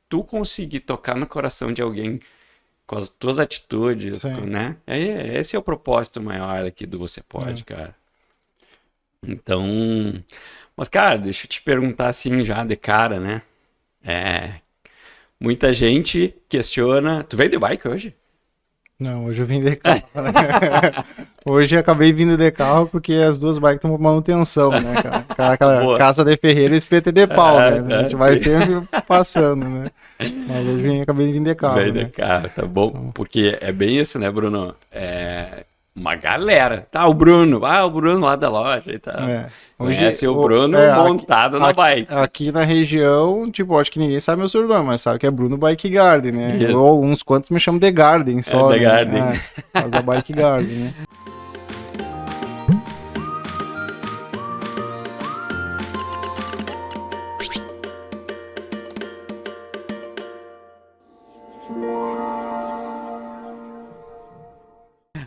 tu conseguir tocar no coração de alguém com as tuas atitudes, né? Esse é o propósito maior aqui do Você Pode, cara. Então, mas, cara, deixa eu te perguntar assim já de cara, né? Muita gente questiona. Tu veio de bike hoje? Não, hoje eu vim de carro. Hoje eu acabei vindo de carro porque as duas bikes estão por manutenção, né, cara? Aquela casa de ferreira e espeta de pau, né? A gente vai sempre passando, né? Mas hoje eu acabei vindo de carro, Veio de carro, tá bom? Porque é bem isso, né, Bruno? Uma galera. Tá, o Bruno lá da loja e tal. Conhece o Bruno montado na bike. Aqui na região, tipo, acho que ninguém sabe meu sobrenome, mas sabe que é Bruno Bike Garden, né? Isso. Ou uns quantos me chamam de Garden só, The né? Garden. Faz da Bike Garden, né?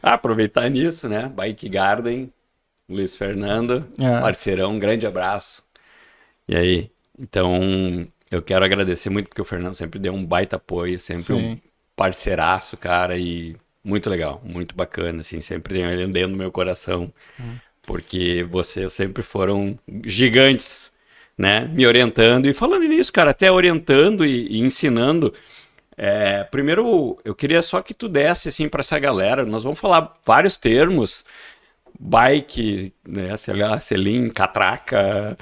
Aproveitar nisso, né? Bike Garden, Luiz Fernando, parceirão, um grande abraço. E aí? Então, eu quero agradecer muito porque o Fernando sempre deu um baita apoio, sempre um parceiraço, cara, e muito legal, muito bacana, assim, sempre tenho ele dentro do meu coração, porque vocês sempre foram gigantes, né? Me orientando e falando nisso, cara, até orientando e ensinando. Primeiro, eu queria só que tu desse assim para essa galera. Nós vamos falar vários termos: bike, né, sei lá, selim, catraca,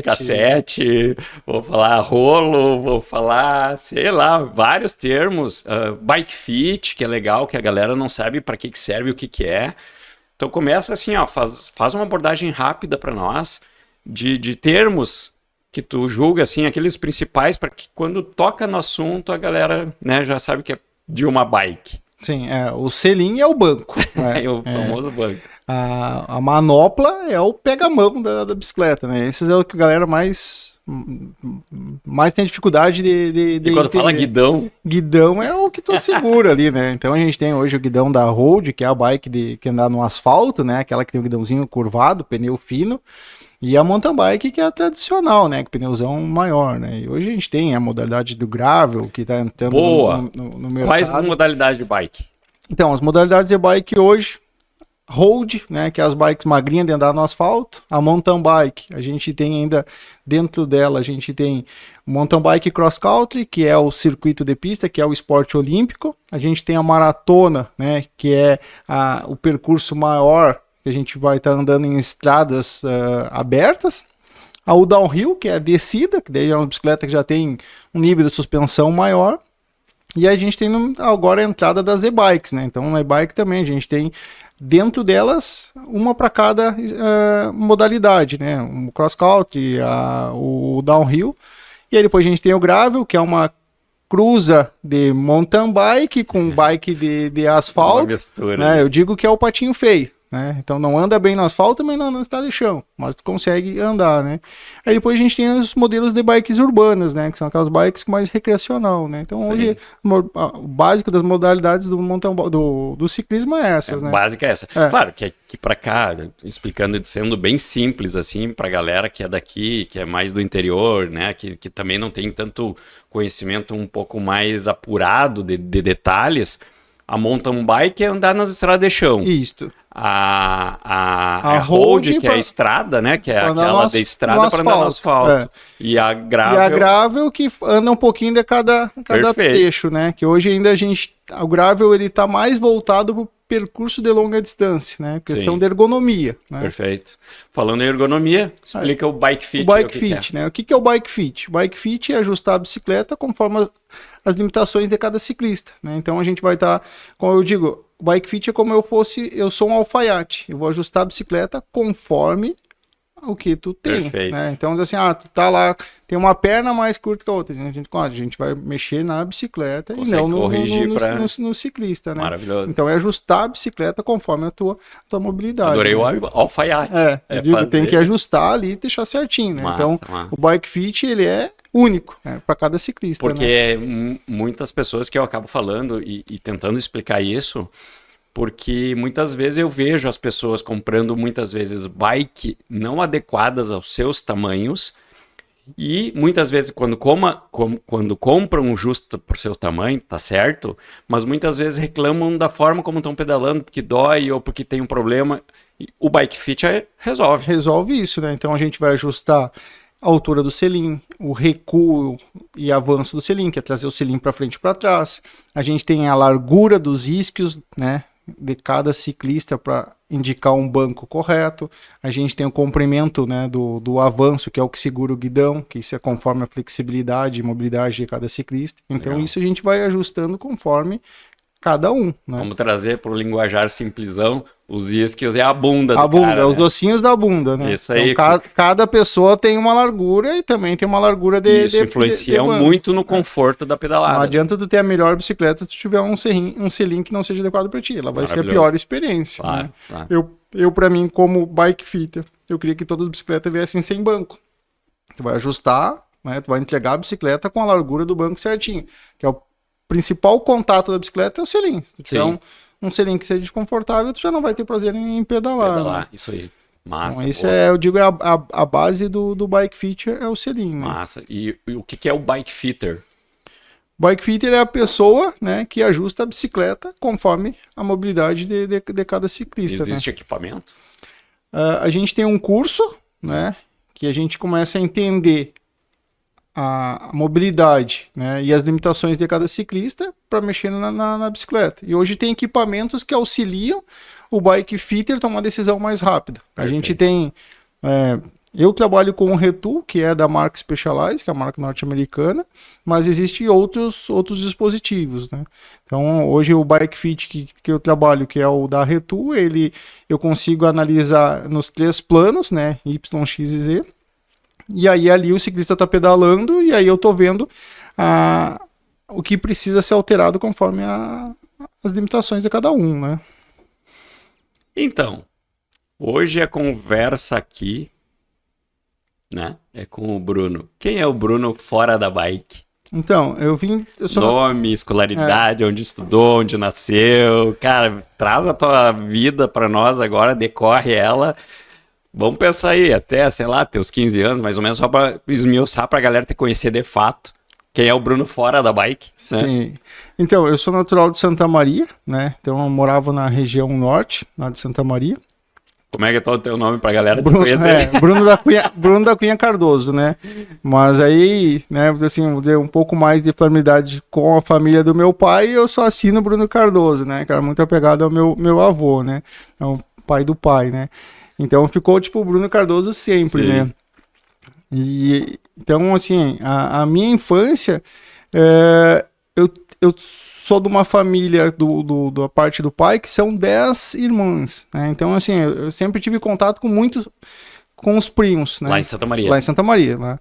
cassete, vou falar rolo, vou falar, sei lá, vários termos. Bike fit, que é legal, que a galera não sabe para que serve, o que é. Então começa assim, ó, faz uma abordagem rápida para nós de termos que tu julga, assim, aqueles principais, para que quando toca no assunto, a galera, né, já sabe que é de uma bike. Sim, o selim é o banco. Né? É o famoso banco. A manopla é o pega-mão da bicicleta, né? Esse é o que a galera mais tem dificuldade de quando entender. Fala guidão... Guidão é o que tu segura ali, né? Então a gente tem hoje o guidão da Road, que é a bike que anda no asfalto, né? Aquela que tem o guidãozinho curvado, pneu fino. E a mountain bike, que é a tradicional, né? Com pneuzão maior, né? E hoje a gente tem a modalidade do gravel, que tá entrando no mercado. Quais as modalidades de bike? Então, as modalidades de bike hoje, road, né? Que é as bikes magrinhas de andar no asfalto. A mountain bike, a gente tem ainda, dentro dela, a gente tem o mountain bike cross country, que é o circuito de pista, que é o esporte olímpico. A gente tem a maratona, né? Que é o percurso maior, que a gente vai estar andando em estradas abertas. O downhill, que é a descida, que daí é uma bicicleta que já tem um nível de suspensão maior. E a gente tem agora a entrada das e-bikes, né? Então na e-bike também a gente tem dentro delas uma para cada modalidade, né? O cross country, o downhill. E aí depois a gente tem o gravel, que é uma cruza de mountain bike com bike de asfalto. Uma mistura, né? Eu digo que é o patinho feio. Né? Então não anda bem no asfalto, também não anda no estado de chão, mas tu consegue andar, né? Aí depois a gente tem os modelos de bikes urbanas, né? Que são aquelas bikes mais recreacional, né? Então hoje o básico das modalidades do ciclismo é essas, né? Básica é essa. Claro que aqui pra cá, explicando, sendo bem simples assim, pra galera que é daqui, que é mais do interior, né? Que também não tem tanto conhecimento um pouco mais apurado de detalhes. A mountain bike é andar nas estradas de chão. Isso. A road, que é a estrada, né? Que é aquela de estrada para andar no asfalto. E a gravel que anda um pouquinho de cada trecho, né? Que hoje ainda o gravel ele tá mais voltado pro percurso de longa distância, né? Questão de ergonomia. Né? Perfeito. Falando em ergonomia, explica o bike fit. O bike fit, né? O que é o bike fit? O bike fit é ajustar a bicicleta conforme as limitações de cada ciclista, né? Então a gente vai estar, como eu digo, o bike fit é como eu sou um alfaiate, eu vou ajustar a bicicleta conforme o que tu tem, né? Então, assim, tu tá lá, tem uma perna mais curta que a outra, a gente vai mexer na bicicleta e não no ciclista, né? Maravilhoso. Então, é ajustar a bicicleta conforme a tua mobilidade. Adorei, né? O alfaiate. Tem que ajustar ali e deixar certinho, né? Então, o bike fit, ele é único, né, para cada ciclista. Porque muitas pessoas que eu acabo falando e tentando explicar isso, porque muitas vezes eu vejo as pessoas comprando muitas vezes bike não adequadas aos seus tamanhos E muitas vezes quando compram justo por seu tamanho, tá certo, mas muitas vezes reclamam da forma como estão pedalando, porque dói ou porque tem um problema. E o Bike Fit resolve. Resolve isso, né? Então a gente vai ajustar a altura do selim, o recuo e avanço do selim, que é trazer o selim para frente e para trás. A gente tem a largura dos isquios, né, de cada ciclista para indicar um banco correto. A gente tem o comprimento, né, do avanço, que é o que segura o guidão, que isso é conforme a flexibilidade e mobilidade de cada ciclista. Então legal. Isso a gente vai ajustando conforme cada um, né? Vamos trazer para o linguajar simplesão os isquios e a bunda do cara, né? Os ossinhos da bunda, né? Isso aí. Então, cada pessoa tem uma largura e também tem uma largura de... Isso influencia muito no conforto da pedalada. Não adianta tu ter a melhor bicicleta se tu tiver um selim que não seja adequado para ti. Ela vai ser a pior experiência. Claro, né? Claro. Eu para mim, como bike fitter, eu queria que todas as bicicletas viessem sem banco. Tu vai ajustar, né? Tu vai entregar a bicicleta com a largura do banco certinho, que é o principal contato da bicicleta é o selim. Se tu tiver um selim que seja desconfortável, tu já não vai ter prazer em pedalar. Né? Isso aí. Massa. Então, isso eu digo, a base do bike fitter é o selim. Né? Massa. E o que é o bike fitter? Bike fitter é a pessoa, né, que ajusta a bicicleta conforme a mobilidade de cada ciclista. Existe, né? Equipamento? A gente tem um curso, né, que a gente começa a entender a mobilidade, né, e as limitações de cada ciclista para mexer na bicicleta. E hoje tem equipamentos que auxiliam o bike fitter a tomar uma decisão mais rápida. Perfeito. A gente tem... eu trabalho com o Retool, que é da marca Specialized, que é a marca norte-americana, mas existem outros dispositivos, né? Então, hoje o bike fit que eu trabalho, que é o da Retool, eu consigo analisar nos 3 planos, né, Y, X e Z. E aí ali o ciclista está pedalando e aí eu estou vendo o que precisa ser alterado conforme as limitações de cada um, né? Então, hoje a conversa aqui, né, é com o Bruno. Quem é o Bruno fora da bike? Então, nome, escolaridade, onde estudou, onde nasceu. Cara, traz a tua vida para nós agora, decorre ela... Vamos pensar aí, até, sei lá, teus 15 anos, mais ou menos, só para esmiuçar pra galera te conhecer de fato. Quem é o Bruno fora da bike, né? Sim. Então, eu sou natural de Santa Maria, né? Então, eu morava na região norte, lá de Santa Maria. Como é que é o teu nome pra galera te conhecer? Bruno da Cunha Cardoso, né? Mas aí, né, assim, vou dizer, um pouco mais de familiaridade com a família do meu pai, eu só assino Bruno Cardoso, né? Cara, muito apegado ao meu avô, né? É o pai do pai, né? Então ficou tipo o Bruno Cardoso sempre, sim, né? E então, assim, a minha infância, eu sou de uma família da parte do pai que são 10 irmãs, né? Então, assim, eu sempre tive contato com os primos, né? Lá em Santa Maria. Lá em Santa Maria, né?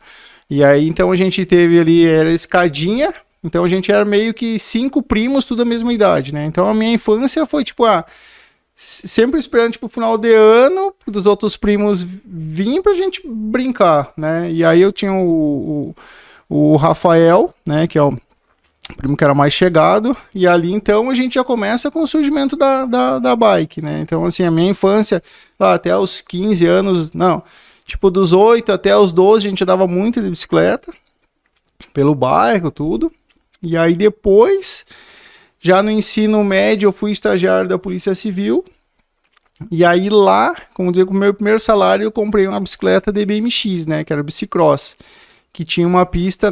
E aí, então, a gente teve ali, era escadinha, então a gente era meio que 5 primos, tudo da mesma idade, né? Então a minha infância foi tipo, sempre esperando, tipo, final de ano, dos outros primos virem pra gente brincar, né? E aí eu tinha o Rafael, né? Que é o primo que era mais chegado. E ali, então, a gente já começa com o surgimento da bike, né? Então, assim, a minha infância, lá, até os 15 anos, não, tipo, dos 8 até os 12, a gente andava muito de bicicleta, pelo bairro, tudo. E aí, depois... Já no ensino médio, eu fui estagiário da Polícia Civil. E aí lá, como dizer, com o meu primeiro salário, eu comprei uma bicicleta de BMX, né? Que era bicicross. Que tinha uma pista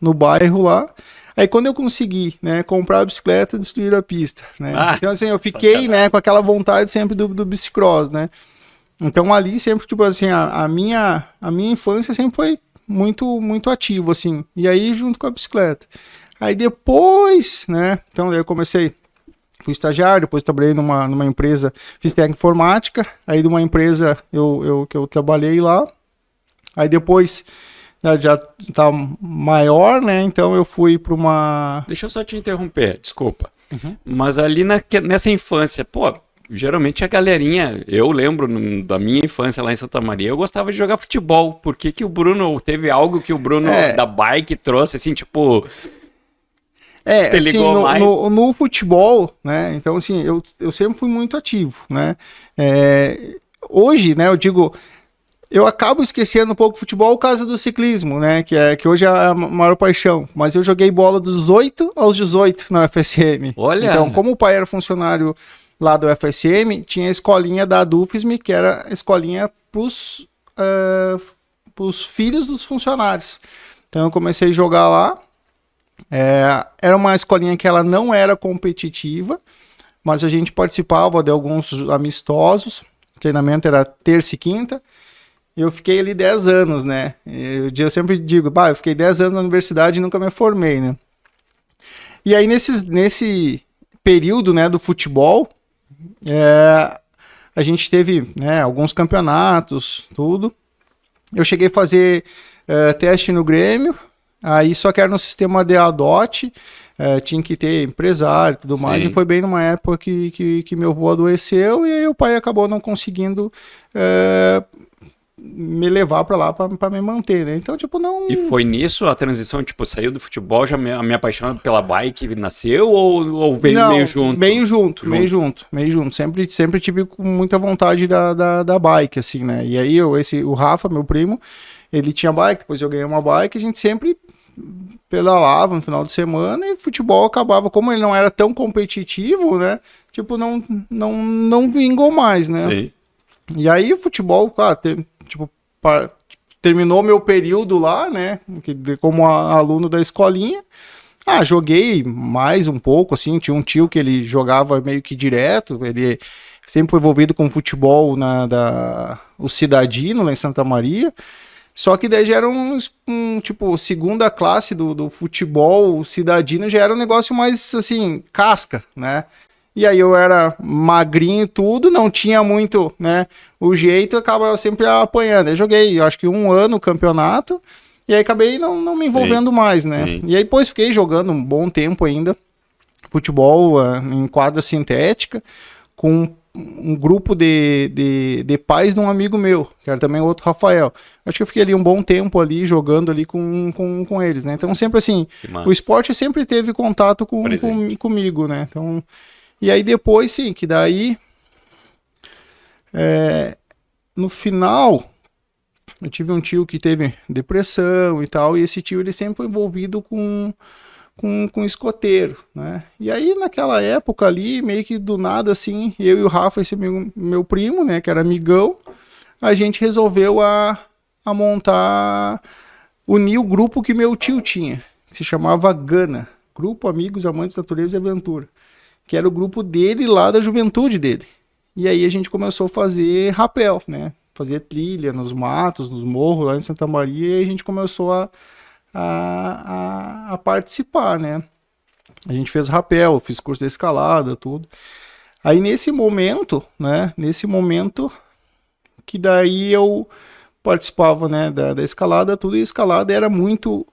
no bairro lá. Aí quando eu consegui, né, comprar a bicicleta, destruir a pista, né? Então assim, eu fiquei, né, com aquela vontade sempre do bicicross, né? Então ali sempre, tipo assim, a minha infância sempre foi muito, muito ativo, assim. E aí junto com a bicicleta. Aí depois, né, então eu fui estagiário, depois trabalhei numa empresa, fiz técnica informática, aí de uma empresa que eu trabalhei lá, aí depois já tá maior, né, então eu fui para uma... Deixa eu só te interromper, desculpa, mas ali nessa infância, pô, geralmente a galerinha, eu lembro da minha infância lá em Santa Maria, eu gostava de jogar futebol, por que o Bruno, teve algo que o Bruno da bike trouxe, assim, tipo... assim, no futebol, né, então assim, eu sempre fui muito ativo, né, hoje, né, eu digo, eu acabo esquecendo um pouco o futebol por causa do ciclismo, né? Que hoje é a maior paixão. Mas eu joguei bola dos 8 aos 18 na UFSM. Olha! Então, como o pai era funcionário lá do UFSM, tinha a escolinha da DUFSM, que era a escolinha pros filhos dos funcionários. Então, eu comecei a jogar lá. Era uma escolinha que ela não era competitiva, mas a gente participava de alguns amistosos. O treinamento era terça e quinta. Eu fiquei ali 10 anos, né? Eu sempre digo, eu fiquei 10 anos na universidade e nunca me formei, né? E aí, nesse período, né, do futebol, a gente teve, né, alguns campeonatos, tudo. Eu cheguei a fazer teste no Grêmio, aí só que era no sistema de ADOT, tinha que ter empresário e tudo mais, e foi bem numa época que meu avô adoeceu, e aí o pai acabou não conseguindo me levar pra lá pra me manter, né? Então, tipo, não... E foi nisso a transição, tipo, saiu do futebol, já me apaixonando pela bike nasceu, ou veio não, meio junto? Meio junto. Sempre tive com muita vontade da bike, assim, né? E aí, o Rafa, meu primo, ele tinha bike, depois eu ganhei uma bike, a gente sempre pedalava no final de semana, e futebol acabava, como ele não era tão competitivo, né? Tipo, não vingou mais, né? Sim. E aí o futebol, cara, terminou meu período lá, né, como aluno da escolinha. Joguei mais um pouco, assim, tinha um tio que ele jogava meio que direto, ele sempre foi envolvido com futebol o Cidadino, lá em Santa Maria, só que daí já era tipo, segunda classe do futebol, o Cidadino já era um negócio mais, assim, casca, né. E aí eu era magrinho e tudo, não tinha muito, né, o jeito, acabava sempre apanhando. Eu joguei, acho que 1 ano o campeonato, e aí acabei não me envolvendo mais, né. Sim. E aí depois fiquei jogando um bom tempo ainda, futebol em quadra sintética, com um grupo de pais de um amigo meu, que era também outro Rafael. Acho que eu fiquei ali um bom tempo ali, jogando ali com eles, né. Então sempre assim, o esporte sempre teve contato comigo, né. Então... E aí depois, sim, que daí, no final, eu tive um tio que teve depressão e tal, e esse tio ele sempre foi envolvido com escoteiro, né? E aí naquela época ali, meio que do nada, assim, eu e o Rafa, esse meu primo, né, que era amigão, a gente resolveu a unir o grupo que meu tio tinha, que se chamava Gana, Grupo Amigos Amantes da Natureza e Aventura, que era o grupo dele lá da juventude dele. E aí a gente começou a fazer rapel, né? Fazer trilha nos matos, nos morros lá em Santa Maria, e a gente começou a participar, né? A gente fez rapel, fiz curso de escalada, tudo. Aí nesse momento, né? Que daí eu participava, né, da escalada, tudo, e a escalada era muito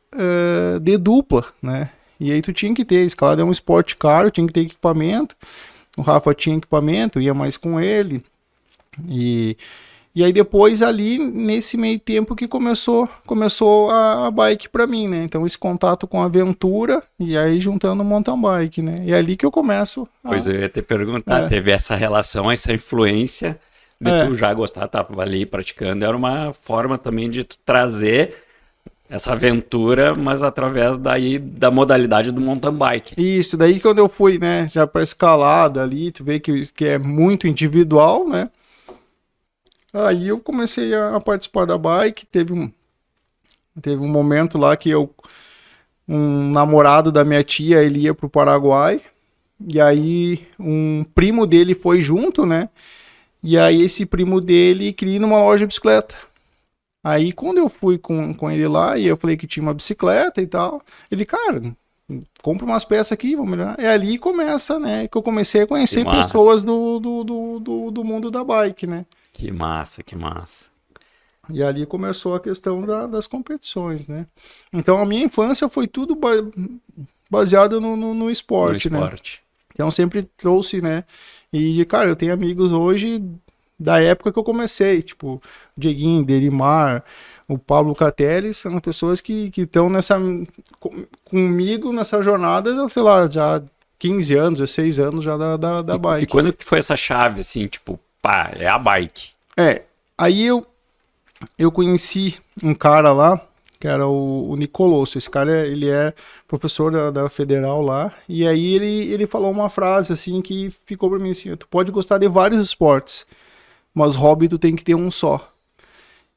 de dupla, né? E aí tu tinha que ter, escalada é um esporte caro, tinha que ter equipamento, o Rafa tinha equipamento, ia mais com ele, e aí depois ali, nesse meio tempo que começou a bike pra mim, né, então esse contato com a aventura, e aí juntando o mountain bike, né, e é ali que eu começo. Pois eu ia te perguntar, teve essa relação, essa influência de tu já gostar, tava ali praticando, era uma forma também de tu trazer essa aventura, mas através da modalidade do mountain bike. Isso, daí quando eu fui, né, já pra escalada ali, tu vê que é muito individual, né, aí eu comecei a participar da bike, teve um momento lá que um namorado da minha tia, ele ia pro Paraguai, e aí um primo dele foi junto, né, e aí esse primo dele queria ir numa loja de bicicleta. Aí quando eu fui com ele lá, e eu falei que tinha uma bicicleta e tal, ele, cara, compra umas peças aqui, vamos melhorar. É ali que começa, né, que eu comecei a conhecer pessoas do mundo da bike, né. Que massa, que massa. E ali começou a questão das competições, né. Então a minha infância foi tudo baseado no esporte, né. Então sempre trouxe, né, e, cara, eu tenho amigos hoje da época que eu comecei, tipo, o Dieguinho, Derimar, o Pablo Catelli, são pessoas que estão comigo nessa jornada, sei lá, já 15 anos, 16 anos já da bike. E quando que foi essa chave, assim, tipo, pá, é a bike? Aí eu conheci um cara lá, que era o Nicolosso. Esse cara, ele é professor da Federal lá, e aí ele falou uma frase, assim, que ficou pra mim assim: tu pode gostar de vários esportes, mas hobby tu tem que ter um só.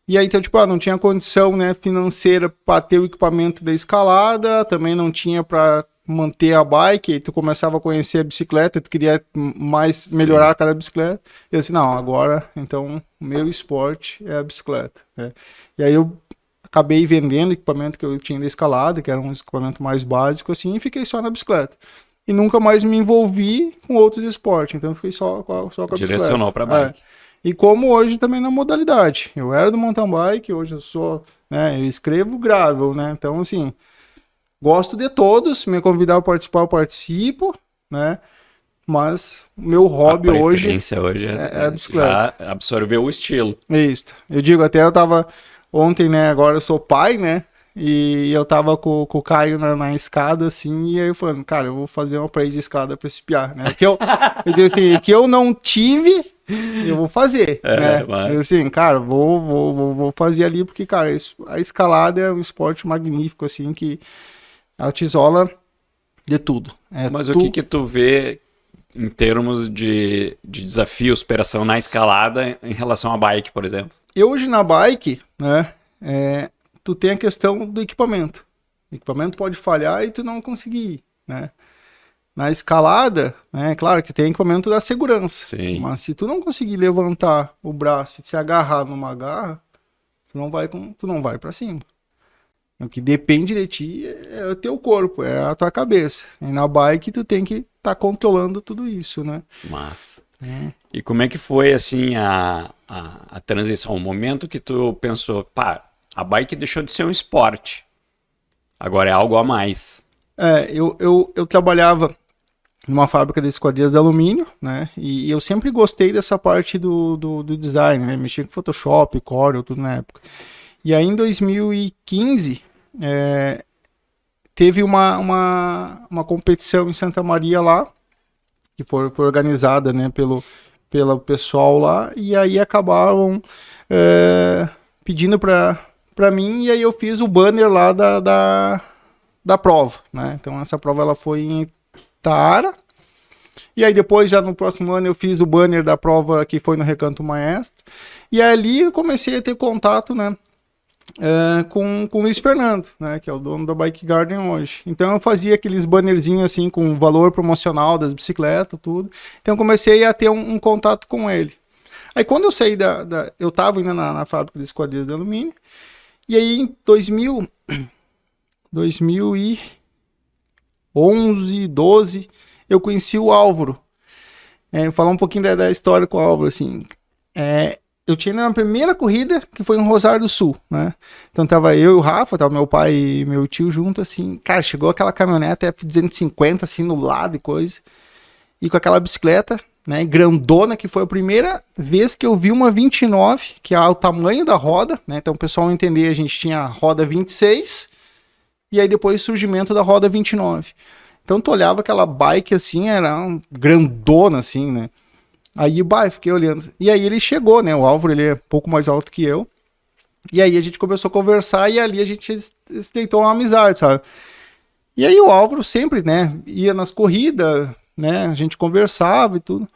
E aí, então, tipo, não tinha condição, né, financeira para ter o equipamento da escalada, também não tinha para manter a bike, aí tu começava a conhecer a bicicleta, tu queria mais melhorar cada bicicleta. E eu disse, não, agora, então, o meu esporte é a bicicleta, né? E aí eu acabei vendendo o equipamento que eu tinha da escalada, que era um equipamento mais básico, assim, e fiquei só na bicicleta. E nunca mais me envolvi com outros esportes, então eu fiquei só com a bicicleta. Direcionou para bike. E como hoje também na modalidade. Eu era do mountain bike, hoje eu sou, né, eu escrevo gravel, né? Então, assim, gosto de todos, me convidar a participar, eu participo, né? Mas o meu hobby hoje é a bicicleta. Já absorveu o estilo. Isso. Eu digo, até eu tava ontem, né, agora eu sou pai, né? E eu tava com o Caio na escada, assim, e aí eu falando, cara, eu vou fazer uma parede de escada pra esse piar, né? Que eu digo assim, que eu não tive, eu vou fazer, né? Mas... Eu, assim, cara, vou fazer ali, porque, cara, a escalada é um esporte magnífico, assim, que ela te isola de tudo. Mas o que tu vê em termos de desafio, superação na escalada em relação à bike, por exemplo? Eu hoje na bike, né, tu tem a questão do equipamento. O equipamento pode falhar e tu não conseguir ir, né? Na escalada, né, claro que tem equipamento da segurança. Sim. Mas se tu não conseguir levantar o braço e se agarrar numa garra, tu não vai para cima. O que depende de ti é o teu corpo, é a tua cabeça. E na bike tu tem que estar controlando tudo isso, né? Massa. E como é que foi, assim, a transição? O momento que tu pensou, pá, a bike deixou de ser um esporte. Agora é algo a mais. Eu trabalhava numa fábrica de esquadrias de alumínio, né? E eu sempre gostei dessa parte do design, né? Mexia com Photoshop, Corel, tudo na época. E aí em 2015, teve uma competição em Santa Maria lá, que foi organizada, né, pelo pessoal lá, e aí acabaram pedindo para mim, e aí eu fiz o banner lá da prova, né? Então essa prova ela foi em Taara, e aí depois já no próximo ano eu fiz o banner da prova que foi no Recanto Maestro, e ali eu comecei a ter contato, né, com o Luiz Fernando, né, que é o dono da Bike Garden hoje. Então eu fazia aqueles bannerzinhos assim com valor promocional das bicicletas, tudo. Então eu comecei a ter um contato com ele. Aí quando eu saí eu estava ainda na fábrica de esquadrias de alumínio, e aí em 2011, 12, eu conheci o Álvaro. Vou falar um pouquinho da história com o Álvaro, assim. Eu tinha na primeira corrida, que foi em Rosário do Sul, né? Então tava eu e o Rafa, tava meu pai e meu tio junto, assim. Cara, chegou aquela caminhonete F250, assim, no lado e coisa. E com aquela bicicleta, né, grandona, que foi a primeira vez que eu vi uma 29, que é o tamanho da roda, né? Então o pessoal entender, a gente tinha a roda 26, e aí depois o surgimento da roda 29. Então tu olhava aquela bike, assim, era grandona, assim, né? Aí, fiquei olhando. E aí ele chegou, né? O Álvaro, ele é um pouco mais alto que eu. E aí a gente começou a conversar e ali a gente estreitou uma amizade, sabe? E aí o Álvaro sempre, né, ia nas corridas, né? A gente conversava e tudo.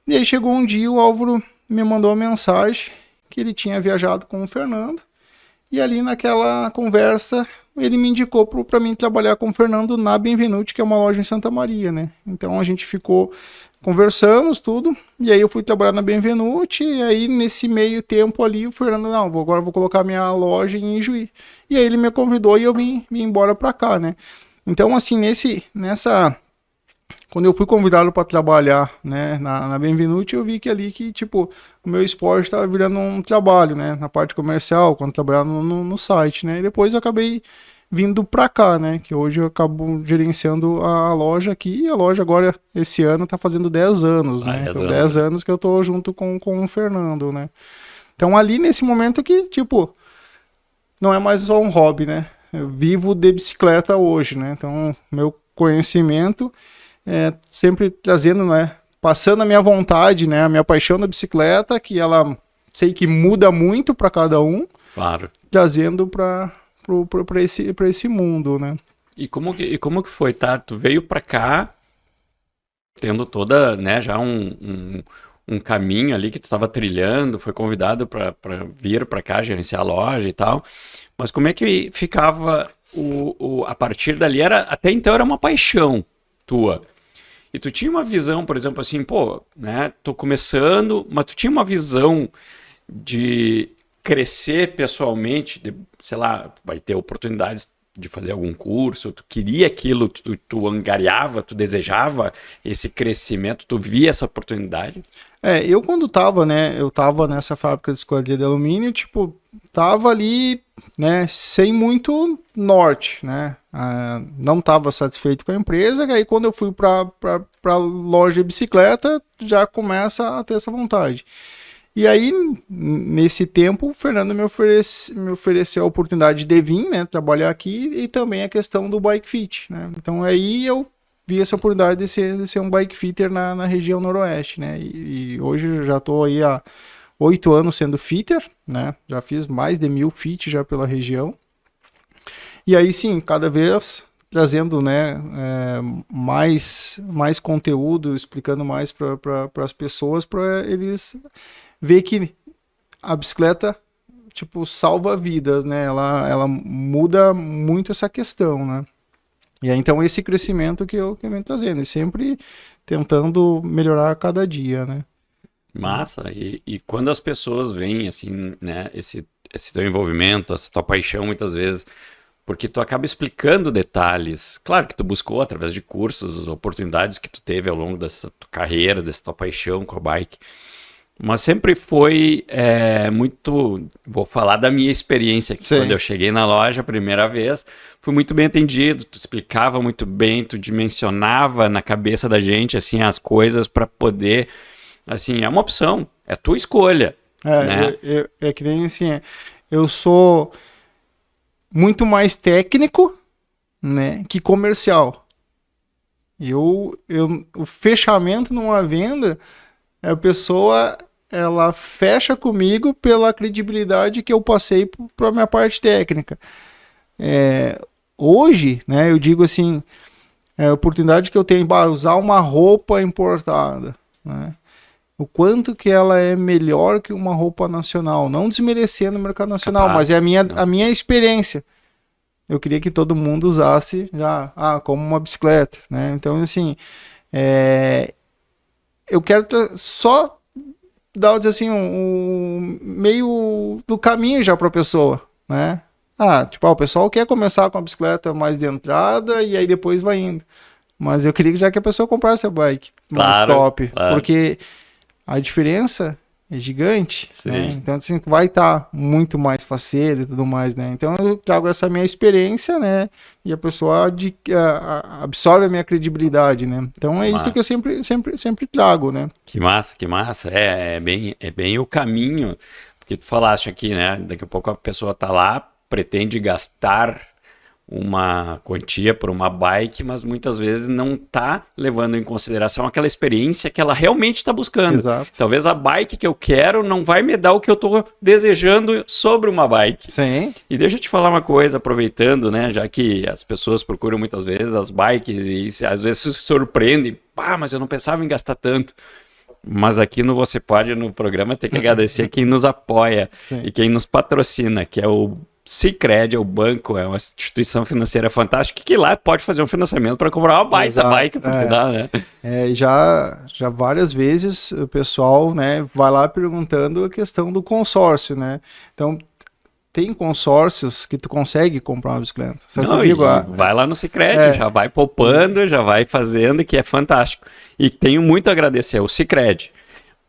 E aí chegou um dia, o Álvaro me mandou uma mensagem que ele tinha viajado com o Fernando. E ali naquela conversa, ele me indicou para mim trabalhar com o Fernando na Benvenuti, que é uma loja em Santa Maria, né? Então a gente ficou, conversamos tudo, e aí eu fui trabalhar na Benvenuti, e aí nesse meio tempo ali o Fernando, agora vou colocar minha loja em Ijuí. E aí ele me convidou e eu vim embora para cá, né? Então assim, quando eu fui convidado para trabalhar, né, na Benvenuti, eu vi que ali que, tipo, o meu esporte estava virando um trabalho, né, na parte comercial, quando trabalhava no site, né, e depois eu acabei vindo para cá, né, que hoje eu acabo gerenciando a loja aqui, e a loja agora, esse ano, tá fazendo 10 anos, né, então 10 anos que eu tô junto com o Fernando, né. Então ali, nesse momento que, tipo, não é mais só um hobby, né, eu vivo de bicicleta hoje, né, então meu conhecimento sempre trazendo, né, passando a minha vontade, né, a minha paixão da bicicleta, que ela sei que muda muito para cada um, claro, trazendo para esse mundo, né? E como que foi, tá? Tu veio para cá tendo toda, né, já um caminho ali que tu estava trilhando, foi convidado para vir para cá gerenciar a loja e tal, mas como é que ficava a partir dali? Até então era uma paixão tua. E tu tinha uma visão, por exemplo, assim, pô, né, tô começando, mas tu tinha uma visão de crescer pessoalmente, sei lá, vai ter oportunidades de fazer algum curso, tu queria aquilo, tu angariava, tu desejava esse crescimento, tu via essa oportunidade? Eu quando tava, né, eu tava nessa fábrica de esquadria de alumínio, tipo, tava ali, né, sem muito norte, né, não tava satisfeito com a empresa, e aí quando eu fui pra loja de bicicleta, já começa a ter essa vontade. E aí, nesse tempo, o Fernando me ofereceu a oportunidade de vir, né, trabalhar aqui, e também a questão do bike fit, né? Então aí eu vi essa oportunidade de ser um bike fitter na região noroeste, né? E hoje eu já estou aí há 8 anos sendo fitter, né? Já fiz mais de 1000 fit já pela região. E aí sim, cada vez trazendo, né, mais conteúdo, explicando mais para as pessoas, para eles ver que a bicicleta, tipo, salva vidas, né? Ela muda muito essa questão, né? E aí, então, esse crescimento que eu venho trazendo, e sempre tentando melhorar a cada dia, né? Massa. E quando as pessoas veem, assim, né, esse teu envolvimento, essa tua paixão, muitas vezes, porque tu acaba explicando detalhes. Claro que tu buscou, através de cursos, oportunidades que tu teve ao longo dessa tua carreira, dessa tua paixão com a bike. Mas sempre foi muito... Vou falar da minha experiência aqui. Quando eu cheguei na loja a primeira vez, fui muito bem atendido. Tu explicava muito bem, tu dimensionava na cabeça da gente assim, as coisas para poder... Assim, é uma opção, é tua escolha. Né? É que nem assim, eu sou muito mais técnico, né, que comercial. O fechamento numa venda, a pessoa... ela fecha comigo pela credibilidade que eu passei para a minha parte técnica. Hoje, né, eu digo assim, a oportunidade que eu tenho para usar uma roupa importada, né, o quanto que ela é melhor que uma roupa nacional, não desmerecendo o mercado nacional, mas é a minha experiência. Eu queria que todo mundo usasse já como uma bicicleta, né? Então, assim, eu quero só dar assim, um meio do caminho já para a pessoa, né? Tipo, o pessoal quer começar com a bicicleta mais de entrada e aí depois vai indo. Mas eu queria que a pessoa comprasse a bike mais top, porque a diferença é gigante, né? Então, assim, vai estar muito mais faceiro e tudo mais, né? Então, eu trago essa minha experiência, né? E a pessoa absorve a minha credibilidade, né? Então, é isso que eu sempre trago, né? Que massa, que massa. É bem o caminho, porque tu falaste aqui, né? Daqui a pouco a pessoa tá lá, pretende gastar uma quantia por uma bike, mas muitas vezes não está levando em consideração aquela experiência que ela realmente está buscando. Exato. Talvez a bike que eu quero não vai me dar o que eu estou desejando sobre uma bike. Sim. E deixa eu te falar uma coisa, aproveitando, né, já que as pessoas procuram muitas vezes as bikes e às vezes se surpreendem, mas eu não pensava em gastar tanto. Mas aqui no Você Pode, no programa, tem que agradecer quem nos apoia e quem nos patrocina, que é o Sicredi, é o banco, é uma instituição financeira fantástica que lá pode fazer um financiamento para comprar uma bike para você dar, né? Já várias vezes o pessoal, né, vai lá perguntando a questão do consórcio, né? Então, tem consórcios que tu consegue comprar uma bicicleta. Vai lá no Sicredi, já vai poupando, já vai fazendo, que é fantástico. E tenho muito a agradecer ao Sicredi.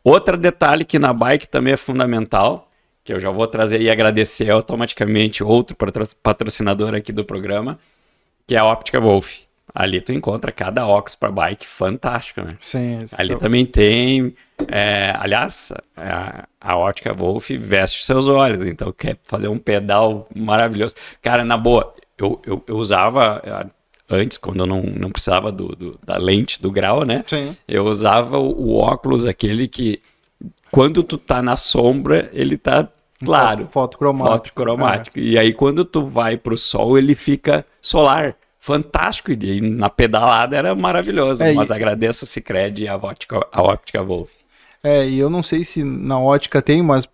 Outro detalhe que na bike também é fundamental, que eu já vou trazer e agradecer automaticamente outro patrocinador aqui do programa, que é a Óptica Wolf. Ali tu encontra cada óculos para bike fantástico, né? Sim. Ali também tem... aliás, a Óptica Wolf veste seus olhos, então quer fazer um pedal maravilhoso. Cara, na boa, eu usava... Antes, quando eu não precisava da lente do grau, né? Sim. Eu usava o óculos aquele que quando tu tá na sombra, ele tá claro. Fotocromático. E aí quando tu vai pro sol, ele fica solar. Fantástico. E na pedalada era maravilhoso. Mas agradeço o Sicredi e a Óptica Wolf. E eu não sei se na ótica tem, mas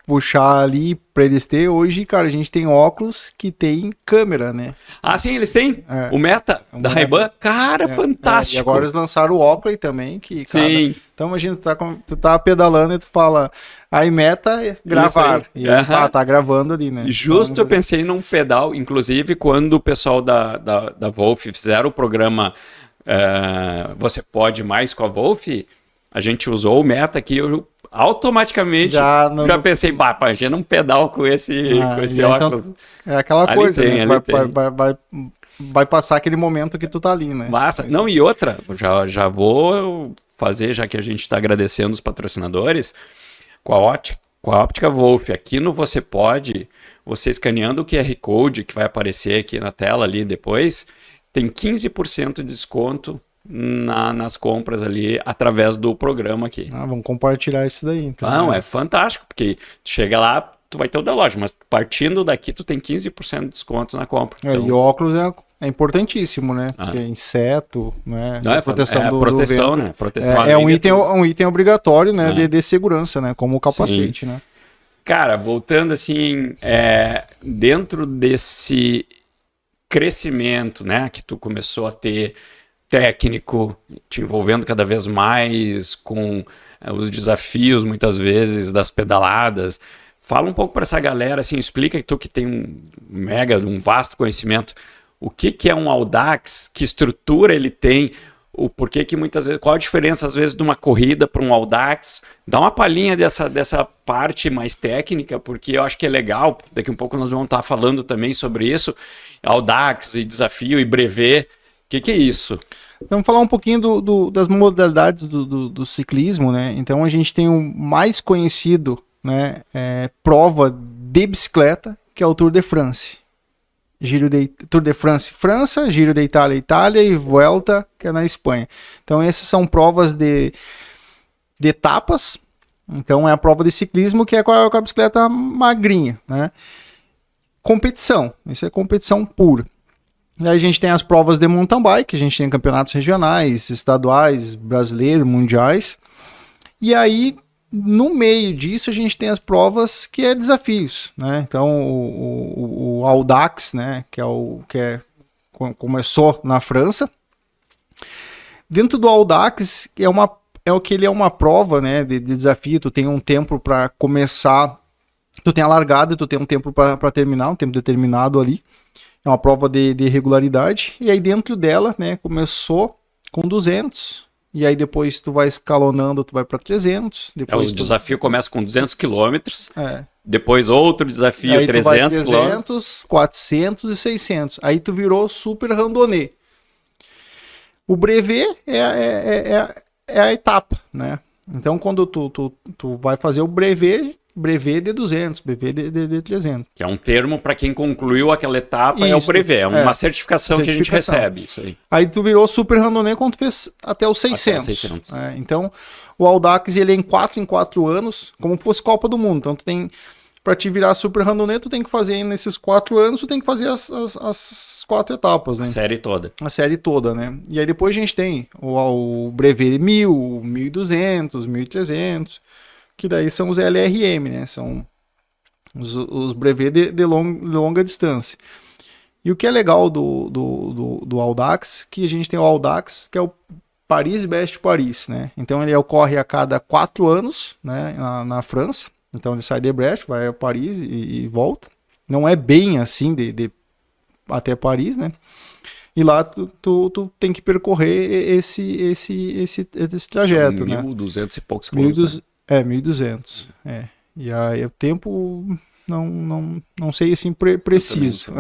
puxar ali pra eles ter, hoje, cara, a gente tem óculos que tem câmera, né? Ah, sim, eles têm? O Meta da Ray-Ban? Cara, fantástico! E agora eles lançaram o Oakley também, que, cara... Sim. Então, imagina, tu tá pedalando e tu fala, aí Meta, gravar. E aí, tá gravando ali, né? Justo, eu pensei num pedal, inclusive, quando o pessoal da Wolf fizeram o programa Você Pode Mais com a Wolf, a gente usou o Meta aqui, eu automaticamente já pensei, imagina um pedal com esse óculos. Então, é aquela ali coisa, tem, né? Vai passar aquele momento que tu tá ali, né? Massa. Não, e outra, já vou fazer, já que a gente está agradecendo os patrocinadores, com a Óptica Wolf, aqui no Você Pode, você escaneando o QR Code que vai aparecer aqui na tela ali depois, tem 15% de desconto nas compras ali, através do programa aqui. Vamos compartilhar isso daí, então. Não, é fantástico, porque tu chega lá, tu vai ter o da loja, mas partindo daqui, tu tem 15% de desconto na compra. Então... E o óculos é importantíssimo, né? Porque inseto, né? Não, proteção do vento. Né? Proteção um item obrigatório, né? De segurança, né? Como o capacete, Sim. né? Cara, voltando assim, dentro desse crescimento, né? Que tu começou a ter técnico, te envolvendo cada vez mais com os desafios, muitas vezes, das pedaladas. Fala um pouco para essa galera, assim, explica que tu que tem um vasto conhecimento, o que é um Audax, que estrutura ele tem, o porquê que muitas vezes, qual a diferença às vezes de uma corrida para um Audax, dá uma palhinha dessa parte mais técnica, porque eu acho que é legal, daqui um pouco nós vamos estar falando também sobre isso, Audax e desafio e brevet, o que é isso? Vamos falar um pouquinho das modalidades do ciclismo, né? Então a gente tem o mais conhecido, né, prova de bicicleta, que é o Tour de France. Tour de France, França, Giro da Itália, Itália e Vuelta, que é na Espanha. Então essas são provas de etapas. Então é a prova de ciclismo que é com a bicicleta magrinha, né? Competição, isso é competição pura. Daí a gente tem as provas de mountain bike, a gente tem campeonatos regionais, estaduais, brasileiros, mundiais. E aí, no meio disso, a gente tem as provas que é desafios, né? Então, o Audax, né, começou na França. Dentro do Audax, ele é uma prova, né, de desafio. Tu tem um tempo para começar, tu tem a largada, tu tem um tempo para terminar, um tempo determinado ali. É uma prova de regularidade. E aí dentro dela, né, começou com 200. E aí depois tu vai escalonando, tu vai para 300. Depois o desafio começa com 200 quilômetros. Depois outro desafio, aí 300 quilômetros. 400 e 600. Aí tu virou super randonnée. O brevet é a etapa, né? Então quando tu vai fazer o brevet de 200, brevet de 300. Que é um termo para quem concluiu aquela etapa, isso, é o brevet, é uma certificação que a gente recebe. Isso aí. Aí tu virou super randonnée quando tu fez até os 600. Até os 600. Então o Audax ele é em 4 anos, como fosse Copa do Mundo. Então tu tem, para te virar super randonnée, tu tem que fazer nesses 4 anos, tu tem que fazer as 4 etapas, né? A série toda. A série toda, né? E aí depois a gente tem o brevet 1000, 1200, 1300, que daí são os LRM, né? São os brevets de longa distância. E o que é legal do Audax, que a gente tem o Audax, que é o Paris-Brest-Paris, né? Então ele ocorre a cada 4 anos, né? Na França. Então ele sai de Brest, vai a Paris e volta. Não é bem assim de até Paris, né? E lá tu tem que percorrer esse trajeto, 1.200 e poucos quilômetros. 1.200. E aí o tempo não sei assim preciso.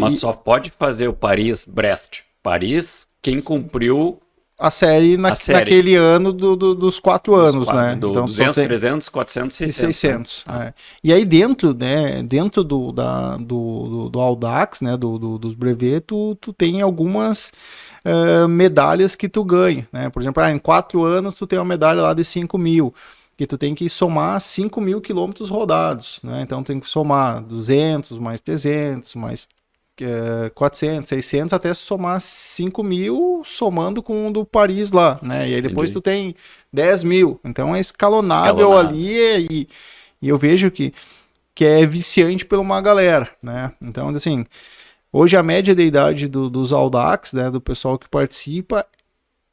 Mas só pode fazer o Paris-Brest. Paris, quem cumpriu a série naquele ano dos 4 anos, né? Do então, 200, 300, 400 e 600. Né? E aí dentro do Audax, né? Dos brevets, tu tem algumas medalhas que tu ganha, né? Por exemplo, em 4 anos tu tem uma medalha lá de 5.000. porque tu tem que somar 5.000 quilômetros rodados, né? Então tem que somar 200, mais 300, mais 400, 600, até somar 5.000, somando com o do Paris lá, né? E aí depois tu tem 10.000. Então é escalonável ali e eu vejo que é viciante pela uma galera, né? Então, assim, hoje a média de idade dos Audax, né, do pessoal que participa,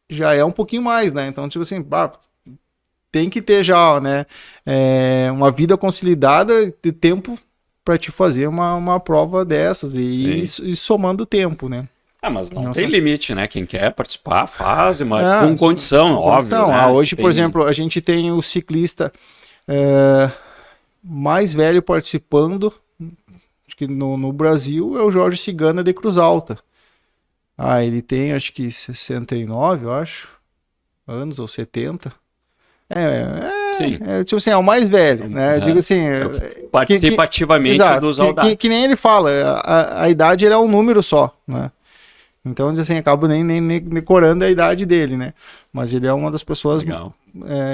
já é um pouquinho mais, né? Então, tipo assim, tem que ter já, né, uma vida consolidada de tempo para te fazer uma prova dessas e somando tempo, né? Mas não tem limite, né? Quem quer participar, faz, mas com condição, óbvio. Não, né? Hoje, por exemplo, a gente tem o ciclista mais velho participando, acho que no Brasil, é o Jorge Cigana de Cruz Alta. Ele tem, acho que 69, eu acho, anos, ou 70. Tipo assim, é o mais velho, né? Digo assim... Participa ativamente dos Audax. Que nem ele fala, a idade é um número só, né? Então, assim, acabo nem decorando a idade dele, né? Mas ele é uma das pessoas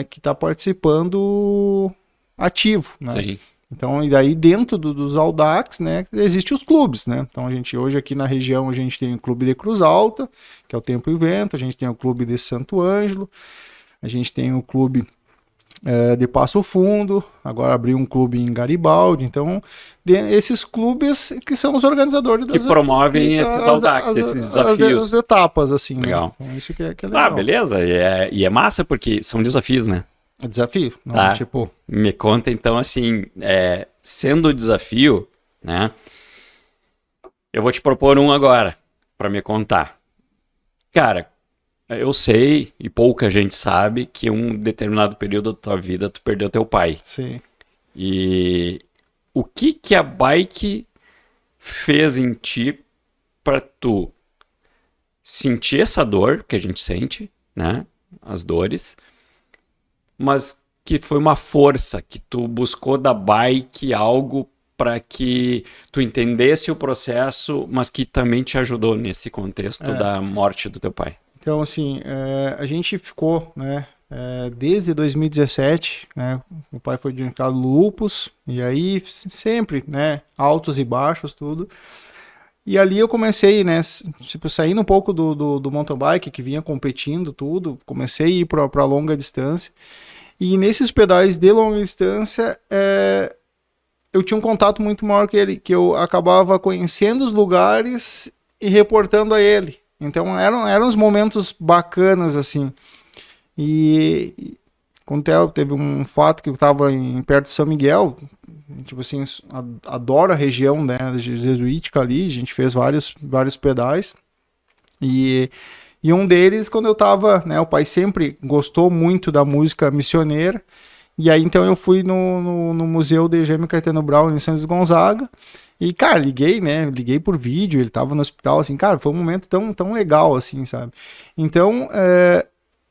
que está participando ativo, né? Sim. Então, e daí dentro dos Audax, né, existem os clubes, né? Então, hoje aqui na região, a gente tem o Clube de Cruz Alta, que é o Tempo e Vento, a gente tem o Clube de Santo Ângelo, a gente tem o Clube de Passo Fundo, agora abriu um clube em Garibaldi. Então, esses clubes que são os organizadores que promovem esses Audax, esses desafios. As etapas, assim. Legal. Né? Então, isso que é legal. Beleza. E é massa porque são desafios, né? É desafio. Não, tá. Me conta, então, assim, sendo o desafio, né? Eu vou te propor um agora, para me contar. Cara, eu sei, e pouca gente sabe, que um determinado período da tua vida tu perdeu teu pai. Sim. E o que a bike fez em ti para tu sentir essa dor que a gente sente, né? As dores, mas que foi uma força que tu buscou da bike, algo para que tu entendesse o processo, mas que também te ajudou nesse contexto da morte do teu pai. Então, assim, a gente ficou, né, desde 2017, né, o pai foi diagnosticado lúpus, e aí sempre, né, altos e baixos, tudo. E ali eu comecei, né, tipo, saindo um pouco do mountain bike, que vinha competindo, tudo, comecei a ir para longa distância. E nesses pedais de longa distância, eu tinha um contato muito maior que ele, que eu acabava conhecendo os lugares e reportando a ele. Então eram uns momentos bacanas, assim. E com o Theo teve um fato que eu estava perto de São Miguel, tipo assim, adoro a região, né, jesuítica ali, a gente fez vários pedais. E um deles, quando eu tava, né, o pai sempre gostou muito da música missioneira, e aí então eu fui no Museu de Jaime Caetano Brown em São Luís Gonzaga, e, cara, liguei por vídeo, ele tava no hospital, assim, cara, foi um momento tão legal, assim, sabe? Então,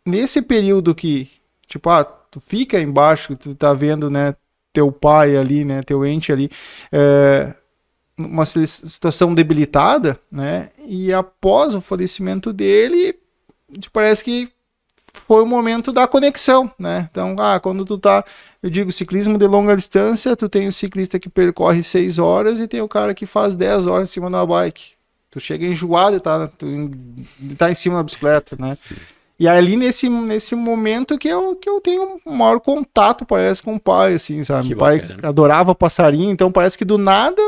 nesse período que, tipo, tu fica embaixo, tu tá vendo, né, teu pai ali, né, teu ente ali, uma situação debilitada, né, e após o falecimento dele, parece que foi o momento da conexão, né? Então, quando tu tá, eu digo, ciclismo de longa distância, tu tem o ciclista que percorre 6 horas e tem o cara que faz 10 horas em cima da bike. Tu chega enjoado e tá em cima da bicicleta, né? Sim. E ali nesse momento que eu tenho um maior contato, parece, com o pai, assim, sabe? Meu pai adorava passarinho, então parece que do nada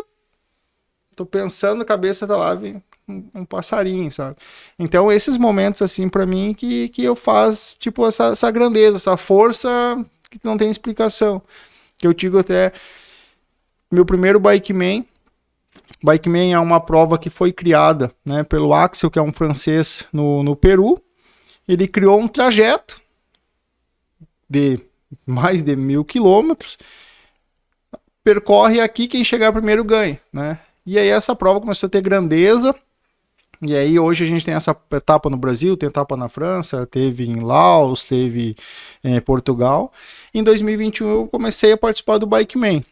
tô pensando, a cabeça tá lá, vem um passarinho, sabe? Então esses momentos, assim, pra mim, que eu faço, tipo, essa grandeza, essa força que não tem explicação. Que eu digo até, meu primeiro Bikeman é uma prova que foi criada, né, pelo Axel, que é um francês no Peru. Ele criou um trajeto de mais de 1.000 quilômetros, percorre aqui, quem chegar primeiro ganha, né? E aí essa prova começou a ter grandeza, e aí hoje a gente tem essa etapa no Brasil, tem etapa na França, teve em Laos, teve em Portugal. Em 2021 eu comecei a participar do Bikeman.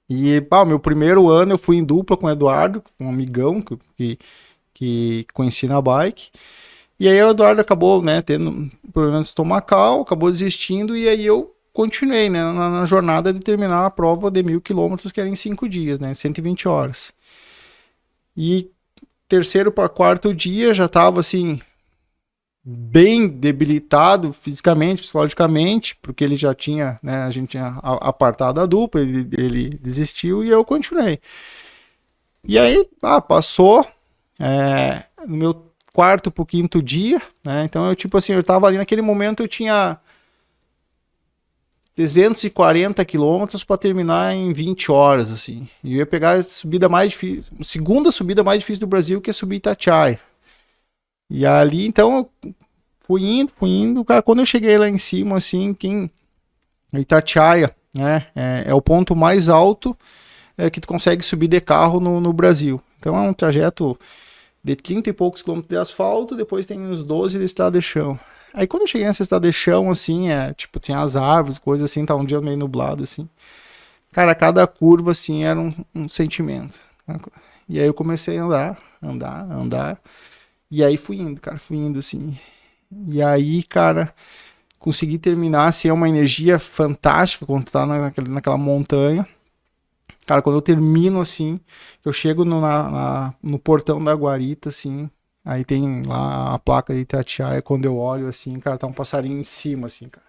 E meu primeiro ano eu fui em dupla com o Eduardo, um amigão que conheci na bike. E aí o Eduardo acabou, né, tendo problemas estomacal, acabou desistindo, e aí eu continuei, né, na jornada de terminar a prova de 1.000 quilômetros, que era em 5 dias, né, 120 horas. E terceiro para quarto dia já estava assim, bem debilitado fisicamente, psicologicamente, porque ele já tinha, né, a gente tinha apartado a dupla, ele desistiu e eu continuei. E aí, passou no meu quarto pro quinto dia, né, então eu tipo assim, eu tava ali naquele momento, eu tinha 340 quilômetros para terminar em 20 horas, assim, e eu ia pegar a subida mais difícil, segunda subida mais difícil do Brasil, que é subir Itatiaia. E ali, então, eu fui indo, cara, quando eu cheguei lá em cima, assim, Itatiaia, né, é o ponto mais alto que tu consegue subir de carro no Brasil. Então é um trajeto de 30 e poucos quilômetros de asfalto, depois tem uns 12 de estrada de chão. Aí quando eu cheguei nessa estrada de chão, assim, tipo, tinha as árvores, coisas assim, tá um dia meio nublado, assim. Cara, cada curva, assim, era um sentimento. E aí eu comecei a andar. E aí fui indo, assim. E aí, cara, consegui terminar, assim, é uma energia fantástica quando tu tá naquela montanha. Cara, quando eu termino, assim, eu chego no portão da guarita, assim, aí tem lá a placa de Itatiaia, quando eu olho, assim, cara, tá um passarinho em cima, assim, cara.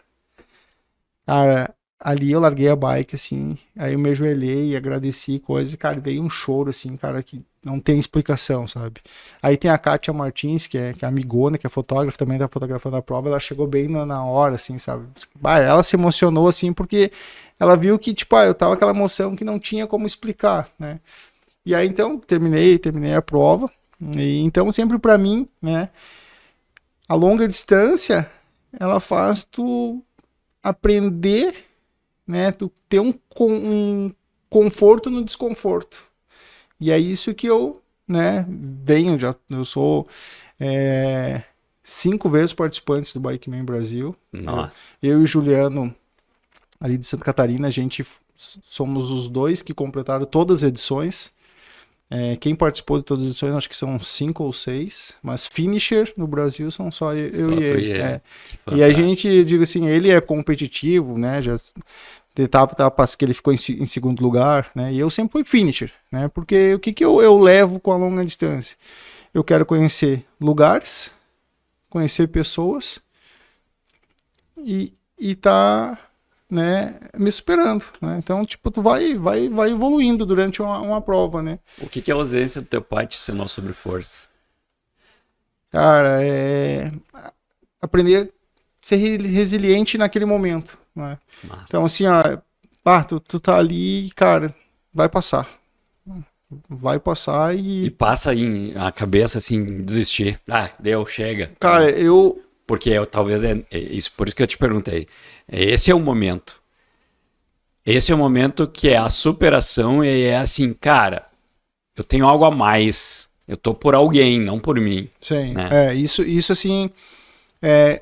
Cara, ali eu larguei a bike, assim, aí eu me ajoelhei, agradeci coisas, e, cara, veio um choro, assim, cara, que não tem explicação, sabe? Aí tem a Kátia Martins, que é amigona, que é fotógrafa, também tá fotografando a prova, ela chegou bem na hora, assim, sabe? Ela se emocionou, assim, porque ela viu que, tipo, eu tava aquela emoção que não tinha como explicar, né? E aí, então, terminei a prova, e então, sempre pra mim, né, a longa distância, ela faz tu aprender, né, tu ter um conforto no desconforto. E é isso que eu, né, eu sou 5 vezes participante do Bikeman Brasil. Nossa. Eu e o Juliano, ali de Santa Catarina, a gente somos os dois que completaram todas as edições. Quem participou de todas as edições, acho que são 5 ou 6, mas finisher no Brasil são só eu e ele. E a gente, digo assim, ele é competitivo, né, já etapa que ele ficou em segundo lugar, né? E eu sempre fui finisher, né? Porque o que eu levo com a longa distância? Eu quero conhecer lugares, conhecer pessoas e tá, né, me superando, né? Então, tipo, tu vai evoluindo durante uma prova, né? O que é a ausência do teu pai te ensinou sobre força? Cara, aprender a ser resiliente naquele momento, né? Então, assim, tu tá ali, cara, vai passar e passa a cabeça, assim, desistir. Deu, chega. Cara, Porque talvez isso, por isso que eu te perguntei. Esse é o momento. Esse é o momento que é a superação e é assim, cara, eu tenho algo a mais. Eu tô por alguém, não por mim. Sim, né? Isso assim,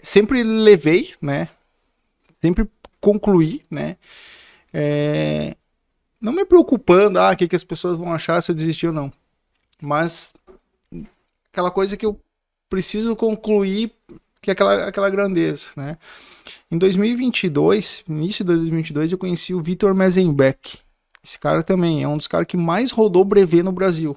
sempre levei, né? Sempre concluí, né? Não me preocupando, o que as pessoas vão achar se eu desistir ou não. Mas aquela coisa que eu preciso concluir, que é aquela grandeza, né? Em 2022, início de 2022, eu conheci o Vitor Mezenbeck. Esse cara também é um dos caras que mais rodou brevet no Brasil.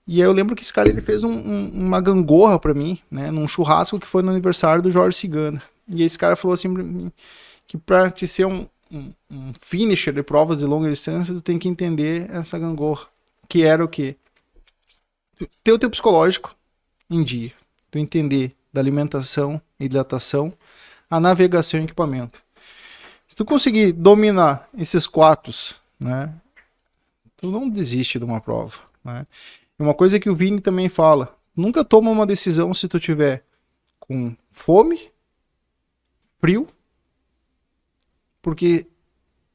E aí eu lembro que esse cara ele fez uma gangorra pra mim, né? Num churrasco que foi no aniversário do Jorge Cigana. E esse cara falou assim pra mim que pra te ser um finisher de provas de longa distância, tu tem que entender essa gangorra. Que era o quê? Ter o teu psicológico em dia. Tu entender da alimentação, hidratação, a navegação e equipamento. Se tu conseguir dominar esses 4, né, tu não desiste de uma prova, né? E uma coisa que o Vini também fala, nunca toma uma decisão se tu tiver com fome, frio, porque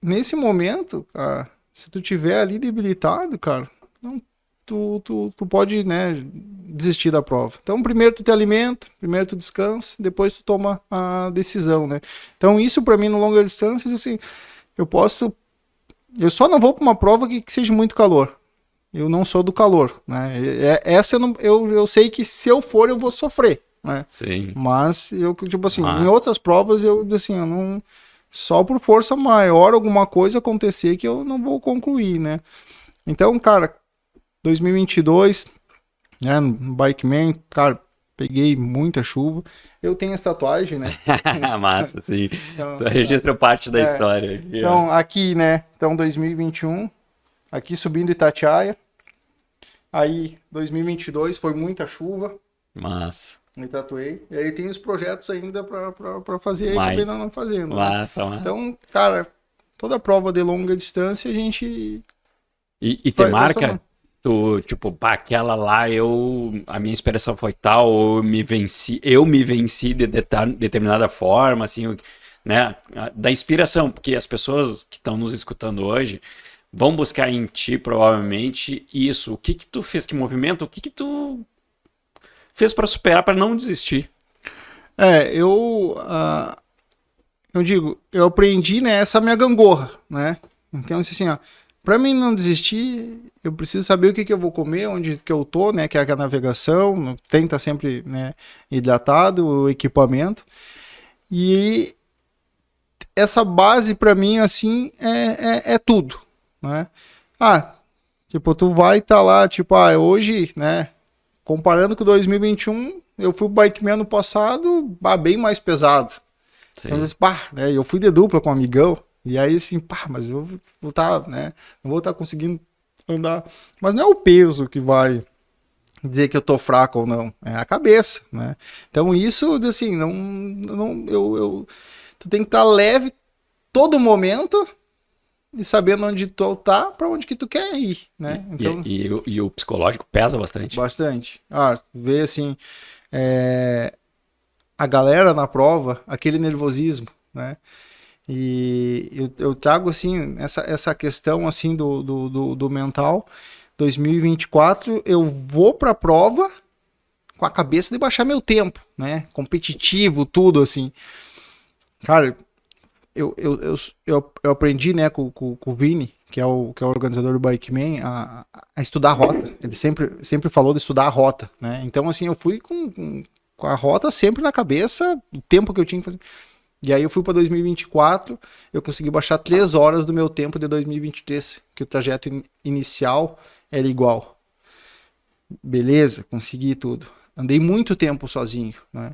nesse momento, cara, se tu tiver ali debilitado, cara, não, tu pode, né, desistir da prova. Então, primeiro tu te alimenta, primeiro tu descansa, depois tu toma a decisão, né? Então, isso pra mim, no longa distância, assim, eu só não vou pra uma prova que seja muito calor. Eu não sou do calor, né? Essa eu sei que se eu for, eu vou sofrer, né? Sim. Mas eu, tipo assim, em outras provas, eu não só por força maior alguma coisa acontecer que eu não vou concluir, né? Então, cara, 2022, né, no Bikeman, cara, peguei muita chuva. Eu tenho essa tatuagem, né? Massa, sim. Então, tu registra parte da história. Aqui, então, aqui, né? Então, 2021, aqui subindo Itatiaia. Aí, 2022 foi muita chuva. Massa. Me tatuei. E aí tem os projetos ainda pra fazer, aí acabei não fazendo. Massa, né? Então, cara, toda prova de longa distância a gente... E te marca? Tu, tipo, pá, aquela lá, a minha inspiração foi tal, ou eu me venci de determinada forma, assim, né? Da inspiração, porque as pessoas que estão nos escutando hoje vão buscar em ti, provavelmente, isso. O que tu fez, que movimento, o que tu fez para superar, para não desistir? Eu digo, eu aprendi, né, essa minha gangorra, né? Então, assim, ó, pra mim não desistir, eu preciso saber o que eu vou comer, onde que eu tô, né, que é a navegação, tem que estar sempre, né, hidratado, o equipamento. E essa base pra mim, assim, é tudo, né? Tipo, tu vai estar lá, tipo, hoje, né, comparando com 2021, eu fui pro Bikeman ano passado, bem mais pesado. Sim. Então, né, eu fui de dupla com um amigão, e aí assim, mas eu vou estar, né, não vou estar conseguindo andar. Mas não é o peso que vai dizer que eu tô fraco ou não, é a cabeça, né? Então isso, assim, tu tem que estar leve todo momento e sabendo onde tu tá, para onde que tu quer ir, né? Então, e o psicológico pesa bastante? Bastante. Vê assim, a galera na prova, aquele nervosismo, né? E eu trago, assim, essa questão, assim, do mental. 2024, eu vou pra prova com a cabeça de baixar meu tempo, né? Competitivo, tudo, assim. Cara, eu aprendi, né, com o Vini, que é o organizador do Bikeman, a estudar a rota. Ele sempre falou de estudar a rota, né? Então, assim, eu fui com a rota sempre na cabeça, o tempo que eu tinha que fazer. E aí eu fui para 2024, eu consegui baixar 3 horas do meu tempo de 2023, que o trajeto inicial era igual. Beleza, consegui tudo. Andei muito tempo sozinho, né?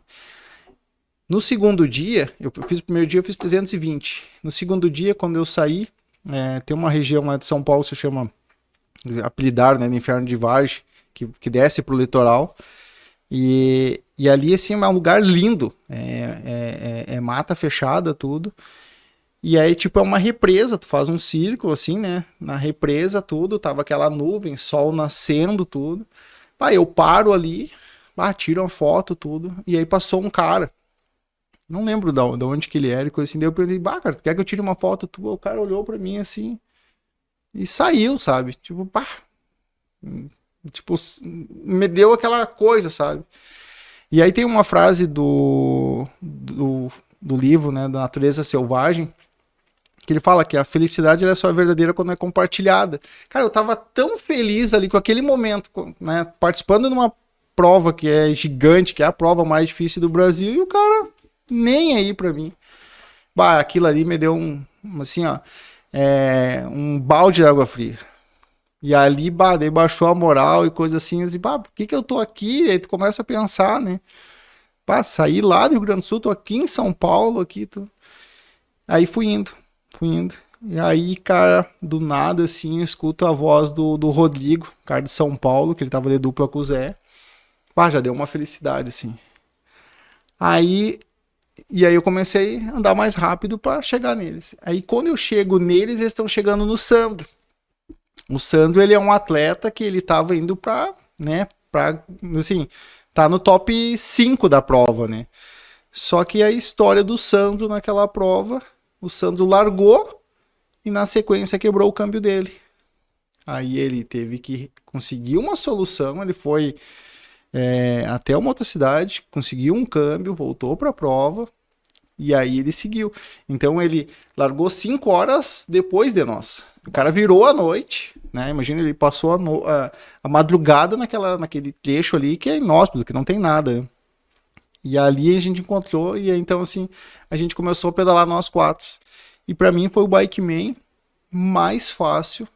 No segundo dia, eu fiz o primeiro dia, eu fiz 320. No segundo dia, quando eu saí, tem uma região lá de São Paulo, se chama, apelidaram, né, no Inferno de Vargem, que desce pro litoral. E ali, assim, é um lugar lindo. É mata fechada, tudo. E aí, tipo, é uma represa, tu faz um círculo, assim, né? Na represa, tudo, tava aquela nuvem, sol nascendo, tudo. Eu paro ali, tiro uma foto, tudo. E aí passou um cara. Não lembro de onde que ele era e coisa assim. Daí eu perguntei, cara, tu quer que eu tire uma foto tua? O cara olhou pra mim, assim, e saiu, sabe? Tipo, tipo, me deu aquela coisa, sabe? E aí tem uma frase do livro, né, da Natureza Selvagem, que ele fala que a felicidade ela é só verdadeira quando é compartilhada. Cara, eu tava tão feliz ali com aquele momento, né, participando de uma prova que é gigante, que é a prova mais difícil do Brasil, e o cara nem aí pra mim. Aquilo ali me deu assim, ó, um balde de água fria. E ali, daí baixou a moral e coisa assim, por que eu tô aqui? E aí tu começa a pensar, né? Saí lá do Rio Grande do Sul, tô aqui em São Paulo, aqui, Aí fui indo. E aí, cara, do nada, assim, eu escuto a voz do Rodrigo, cara de São Paulo, que ele tava de dupla com o Zé. Já deu uma felicidade, assim. E aí eu comecei a andar mais rápido para chegar neles. Aí quando eu chego neles, eles estão chegando no Sandro. O Sandro, ele é um atleta que ele tava indo assim, tá no top 5 da prova, né? Só que a história do Sandro naquela prova, o Sandro largou e na sequência quebrou o câmbio dele. Aí ele teve que conseguir uma solução, ele foi até uma outra cidade, conseguiu um câmbio, voltou pra prova e aí ele seguiu. Então ele largou 5 horas depois de nós. O cara virou a noite, né? Imagina, ele passou a madrugada naquele trecho ali que é inóspito, que não tem nada. E ali a gente encontrou, e aí, então assim, a gente começou a pedalar nós 4. E para mim foi o Bikeman mais fácil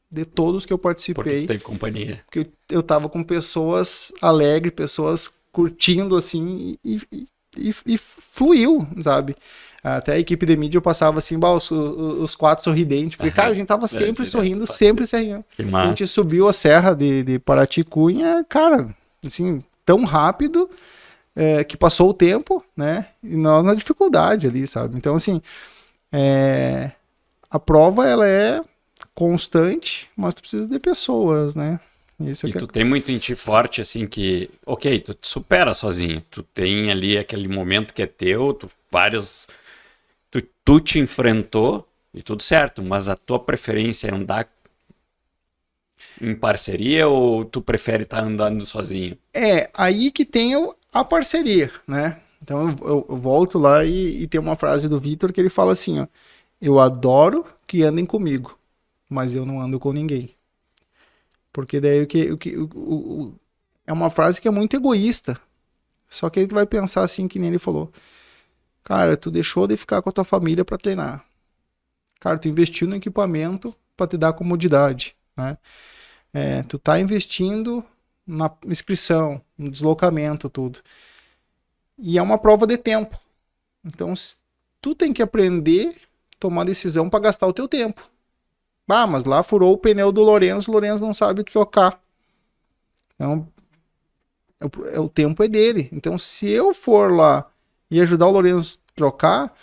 de todos que eu participei. Porque tu teve companhia. Porque eu tava com pessoas alegres, pessoas curtindo, assim, e fluiu, sabe? Até a equipe de mídia eu passava assim, os 4 sorridentes, porque, cara, a gente tava sempre sorrindo, sempre se rindo. A gente subiu a serra de Paraty-Cunha, cara, assim, tão rápido que passou o tempo, né? E nós na dificuldade ali, sabe? Então, assim, a prova, ela é constante, mas tu precisa de pessoas, né? Isso e tu tem muito em ti forte, assim, que, ok, tu te supera sozinho, tu tem ali aquele momento que é teu, tu te enfrentou e tudo certo, mas a tua preferência é andar em parceria ou tu prefere estar andando sozinho? Aí que tem a parceria, né? Então eu volto lá e tem uma frase do Vitor que ele fala assim, ó, eu adoro que andem comigo, mas eu não ando com ninguém. Porque daí é uma frase que é muito egoísta. Só que aí tu vai pensar assim, que nem ele falou. Cara, tu deixou de ficar com a tua família para treinar. Cara, tu investiu no equipamento para te dar comodidade, né? Tu tá investindo na inscrição, no deslocamento, tudo. E é uma prova de tempo. Então, tu tem que aprender a tomar decisão para gastar o teu tempo. Mas lá furou o pneu do Lourenço, o Lourenço não sabe trocar. Então, o tempo é dele. Então, se eu for lá e ajudar o Lourenço a trocar,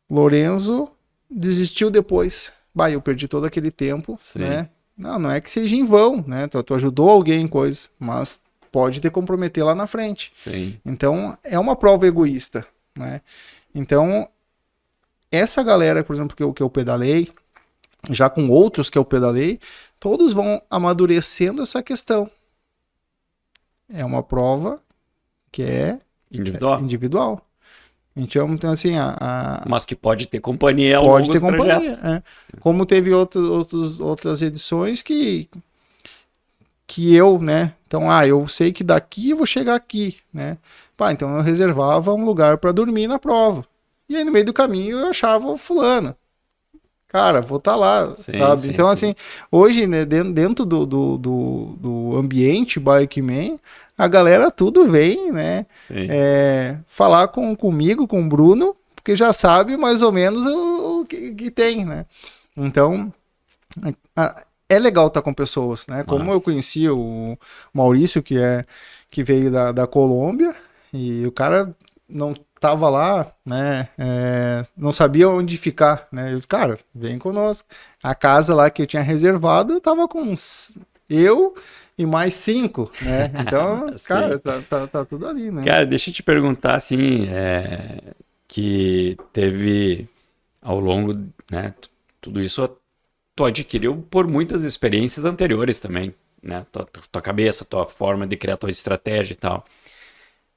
o Lourenço desistiu depois. Eu perdi todo aquele tempo, né? Não é que seja em vão, né? Tu ajudou alguém em coisa, mas pode te comprometer lá na frente. Sim. Então, é uma prova egoísta, né? Então, essa galera, por exemplo, que eu pedalei, já com outros que eu pedalei, todos vão amadurecendo essa questão. É uma prova que é individual. Então, assim, mas que pode ter companhia ao pode longo ter do companhia. trajeto. Como teve outras edições que eu, né? Então, eu sei que daqui eu vou chegar aqui, né? Então eu reservava um lugar para dormir na prova. E aí no meio do caminho eu achava o fulano. Cara, vou estar lá, sabe? Sim, então, assim, hoje, né, dentro do ambiente Bikeman, a galera tudo vem, né? Falar comigo, com o Bruno, porque já sabe mais ou menos o que tem, né? Então, é legal estar com pessoas, né? Como eu conheci o Maurício, que veio da Colômbia, e o cara não tava lá, né, não sabia onde ficar, né, eu disse, cara, vem conosco. A casa lá que eu tinha reservado, tava com eu e mais 5, né, então, cara, tá tudo ali, né. Cara, deixa eu te perguntar, assim, que teve ao longo, né, tudo isso tu adquiriu por muitas experiências anteriores também, né, tua cabeça, tua forma de criar tua estratégia e tal.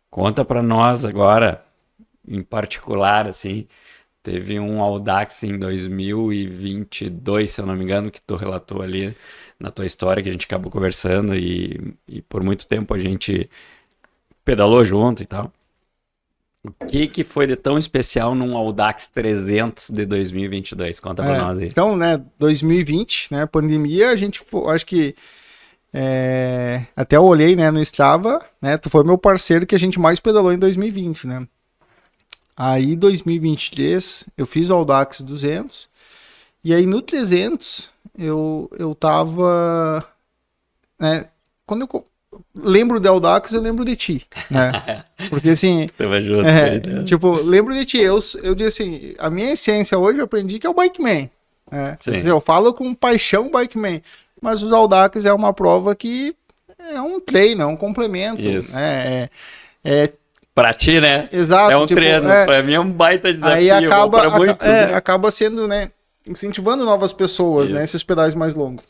Conta pra nós agora, em particular, assim, teve um Audax em 2022, se eu não me engano, que tu relatou ali na tua história, que a gente acabou conversando e por muito tempo a gente pedalou junto e tal. O que foi de tão especial num Audax 300 de 2022? Conta pra nós aí. Então, né, 2020, né, pandemia, a gente, acho que até eu olhei, né, no Strava, né, tu foi meu parceiro que a gente mais pedalou em 2020, né. Aí, 2023, eu fiz o Audax 200, e aí no 300, eu tava, né, quando eu lembro de Audax, eu lembro de ti, né, porque assim, Tava junto, tipo, lembro de ti, eu disse assim, a minha essência hoje eu aprendi que é o Bikeman, né, eu falo com paixão Bikeman, mas os Audax é uma prova que é um treino, é um complemento, né, pra ti, né? Exato. É um treino. Pra mim é um baita desafio. Aí acaba sendo, né? Incentivando novas pessoas, né? Esses pedais mais longos.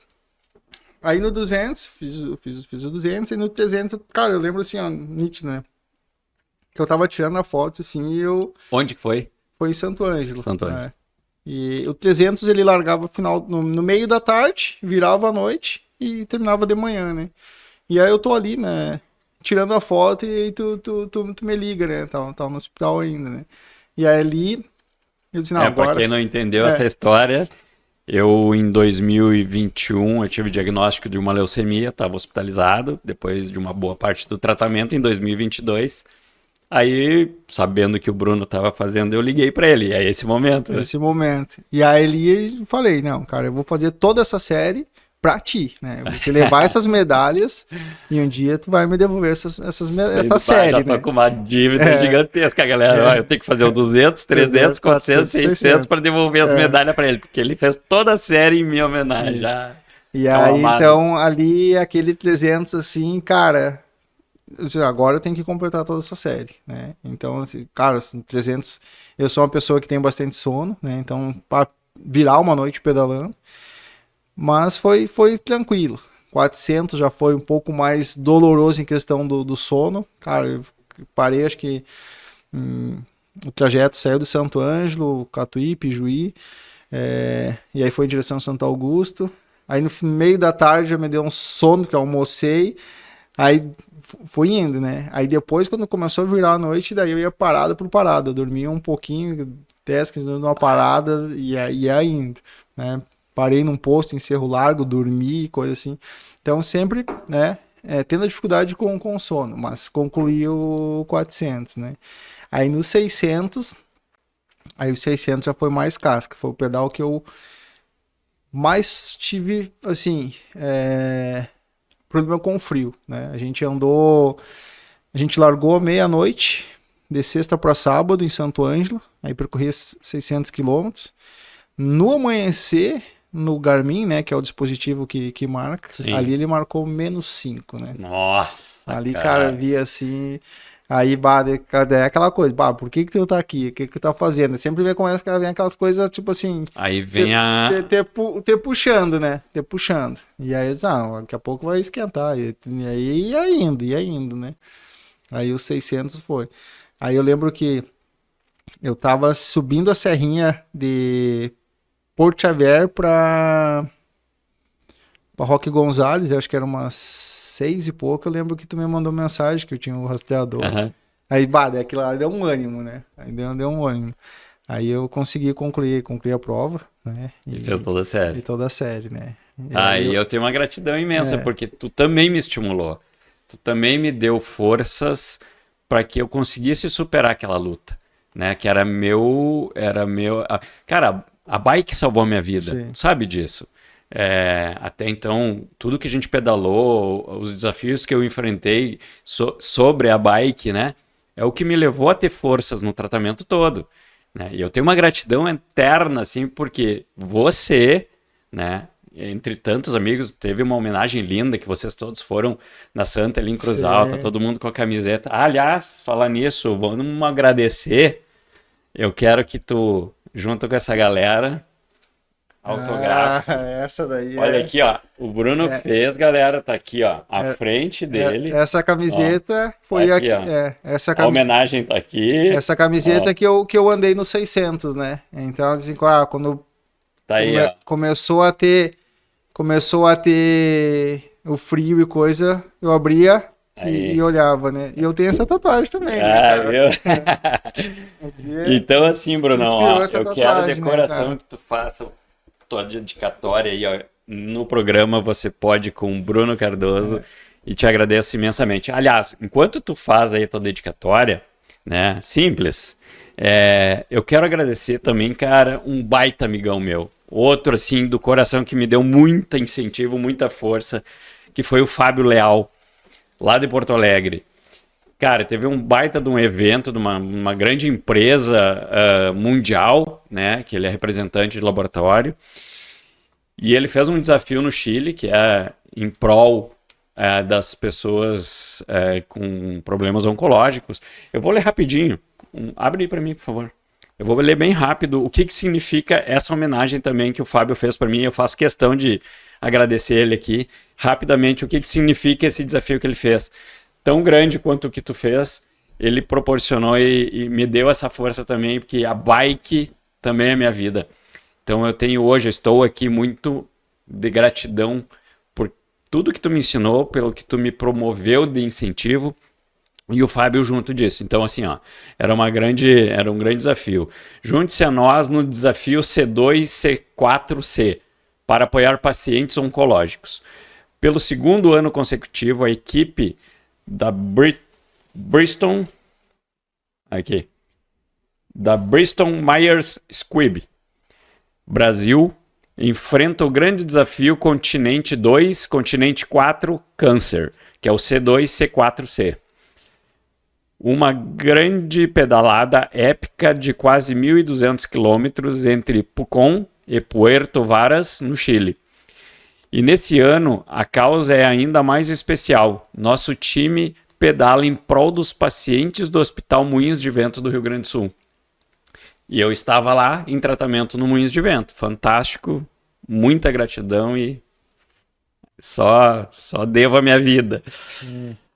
Aí no 200, fiz o 200. E no 300, cara, eu lembro assim, ó, nítido, né? Que eu tava tirando a foto, assim, e eu... Onde que foi? Foi em Santo Ângelo. Santo Ângelo. Né? E o 300 ele largava no meio da tarde, virava à noite e terminava de manhã, né? E aí eu tô ali, né? tirando a foto e aí tu me liga, né? Tava no hospital ainda, né? E aí ali, eu disse, não, agora... Pra quem não entendeu essa história, eu em 2021 eu tive o diagnóstico de uma leucemia, estava hospitalizado, depois de uma boa parte do tratamento em 2022. Aí, sabendo que o Bruno estava fazendo, eu liguei para ele, é esse momento. Né? Esse momento. E aí eu falei, não, cara, eu vou fazer toda essa série pra ti, né? Eu vou te levar essas medalhas e um dia tu vai me devolver essa série, já tô né? com uma dívida gigantesca, galera. Eu tenho que fazer o 200, 300, 400, 600 para devolver as medalhas para ele, porque ele fez toda a série em minha homenagem. E aí, então, ali, aquele 300, assim, cara... Agora eu tenho que completar toda essa série, né? Então, assim, cara, 300... Eu sou uma pessoa que tem bastante sono, né? Então, para virar uma noite pedalando... Mas foi tranquilo. 400 já foi um pouco mais doloroso em questão do sono. Cara, eu parei, acho que o trajeto saiu do Santo Ângelo, Catuípe, Juí, e aí foi em direção ao Santo Augusto. Aí no meio da tarde já me deu um sono, que eu almocei. Aí fui indo, né? Aí depois, quando começou a virar a noite, daí eu ia parada por parada. Eu dormia um pouquinho, 10, 15 minutos numa parada e ia indo, né? Parei num posto em Cerro Largo, dormi, coisa assim. Então sempre, né, tendo a dificuldade com o sono, mas concluí o 400, né? Aí no 600, aí o 600 já foi mais casca, foi o pedal que eu mais tive, assim, problema com frio, né? A gente largou meia-noite, de sexta para sábado em Santo Ângelo, aí percorri 600 quilômetros. No amanhecer, no Garmin, né, que é o dispositivo que marca, sim, ali ele marcou -5, né? Nossa, ali, cara, via assim, aí, é aquela coisa, por que tu tá aqui? O que tu tá fazendo? Sempre vem aquelas coisas, tipo assim... Aí vem Te puxando, né? Te puxando. E aí, daqui a pouco vai esquentar. E aí ia indo, né? Aí os 600 foi. Aí eu lembro que eu tava subindo a serrinha de Porto Xavier para Roque Gonzalez, eu acho que era umas 6 e pouco. Eu lembro que tu me mandou mensagem que eu tinha o rastreador. Uhum. Aí, aquilo lá deu um ânimo, né? Aí deu um ânimo. Aí eu consegui concluir a prova, né? E fez toda a série. E toda a série, né? Aí eu tenho uma gratidão imensa, porque tu também me estimulou. Tu também me deu forças para que eu conseguisse superar aquela luta, né? Que era meu... Cara, a bike salvou a minha vida, sim, sabe disso. Até então, tudo que a gente pedalou, os desafios que eu enfrentei sobre a bike, né? É o que me levou a ter forças no tratamento todo, né? E eu tenho uma gratidão eterna, assim, porque você, né? Entre tantos amigos, teve uma homenagem linda que vocês todos foram na Santa ali em Cruz Alta, todo mundo com a camiseta. Aliás, falar nisso, vamos agradecer. Eu quero que tu, junto com essa galera, autografe. Essa daí. Olha aqui, ó. O Bruno fez, galera, tá aqui, ó, à frente dele. Essa camiseta foi aqui. A homenagem tá aqui. Essa camiseta que eu andei no 600, né? Então, assim, quando tá aí, começou a ter o frio e coisa, eu abria e olhava, né? E eu tenho essa tatuagem também, né, Então, assim, Brunão, ó, eu quero de coração, né, que tu faça tua dedicatória aí, ó, no programa Você Pode com o Bruno Cardoso, e te agradeço imensamente. Aliás, enquanto tu faz aí a tua dedicatória, né, simples, eu quero agradecer também, cara, um baita amigão meu, outro, assim, do coração que me deu muito incentivo, muita força, que foi o Fábio Leal, lá de Porto Alegre. Cara, teve um baita de um evento de uma grande empresa mundial, né? Que ele é representante de laboratório. E ele fez um desafio no Chile, que é em prol das pessoas com problemas oncológicos. Eu vou ler rapidinho. Abre aí para mim, por favor. Eu vou ler bem rápido o que significa essa homenagem também que o Fábio fez para mim. Eu faço questão de agradecer ele aqui rapidamente o que significa esse desafio que ele fez. Tão grande quanto o que tu fez, ele proporcionou e me deu essa força também, porque a bike também é minha vida. Então eu estou aqui muito de gratidão por tudo que tu me ensinou, pelo que tu me promoveu de incentivo, e o Fábio junto disso. Então, assim, ó, era um grande desafio. Junte-se a nós no desafio C2C4C, para apoiar pacientes oncológicos. Pelo segundo ano consecutivo, a equipe da Bristol Myers Squibb Brasil enfrenta o grande desafio Continente 2, Continente 4, Câncer, que é o C2C4C. Uma grande pedalada épica de quase 1.200 quilômetros entre Pucón e Puerto Varas, no Chile. E nesse ano, a causa é ainda mais especial. Nosso time pedala em prol dos pacientes do Hospital Moinhos de Vento do Rio Grande do Sul. E eu estava lá em tratamento no Moinhos de Vento. Fantástico, muita gratidão e só devo a minha vida.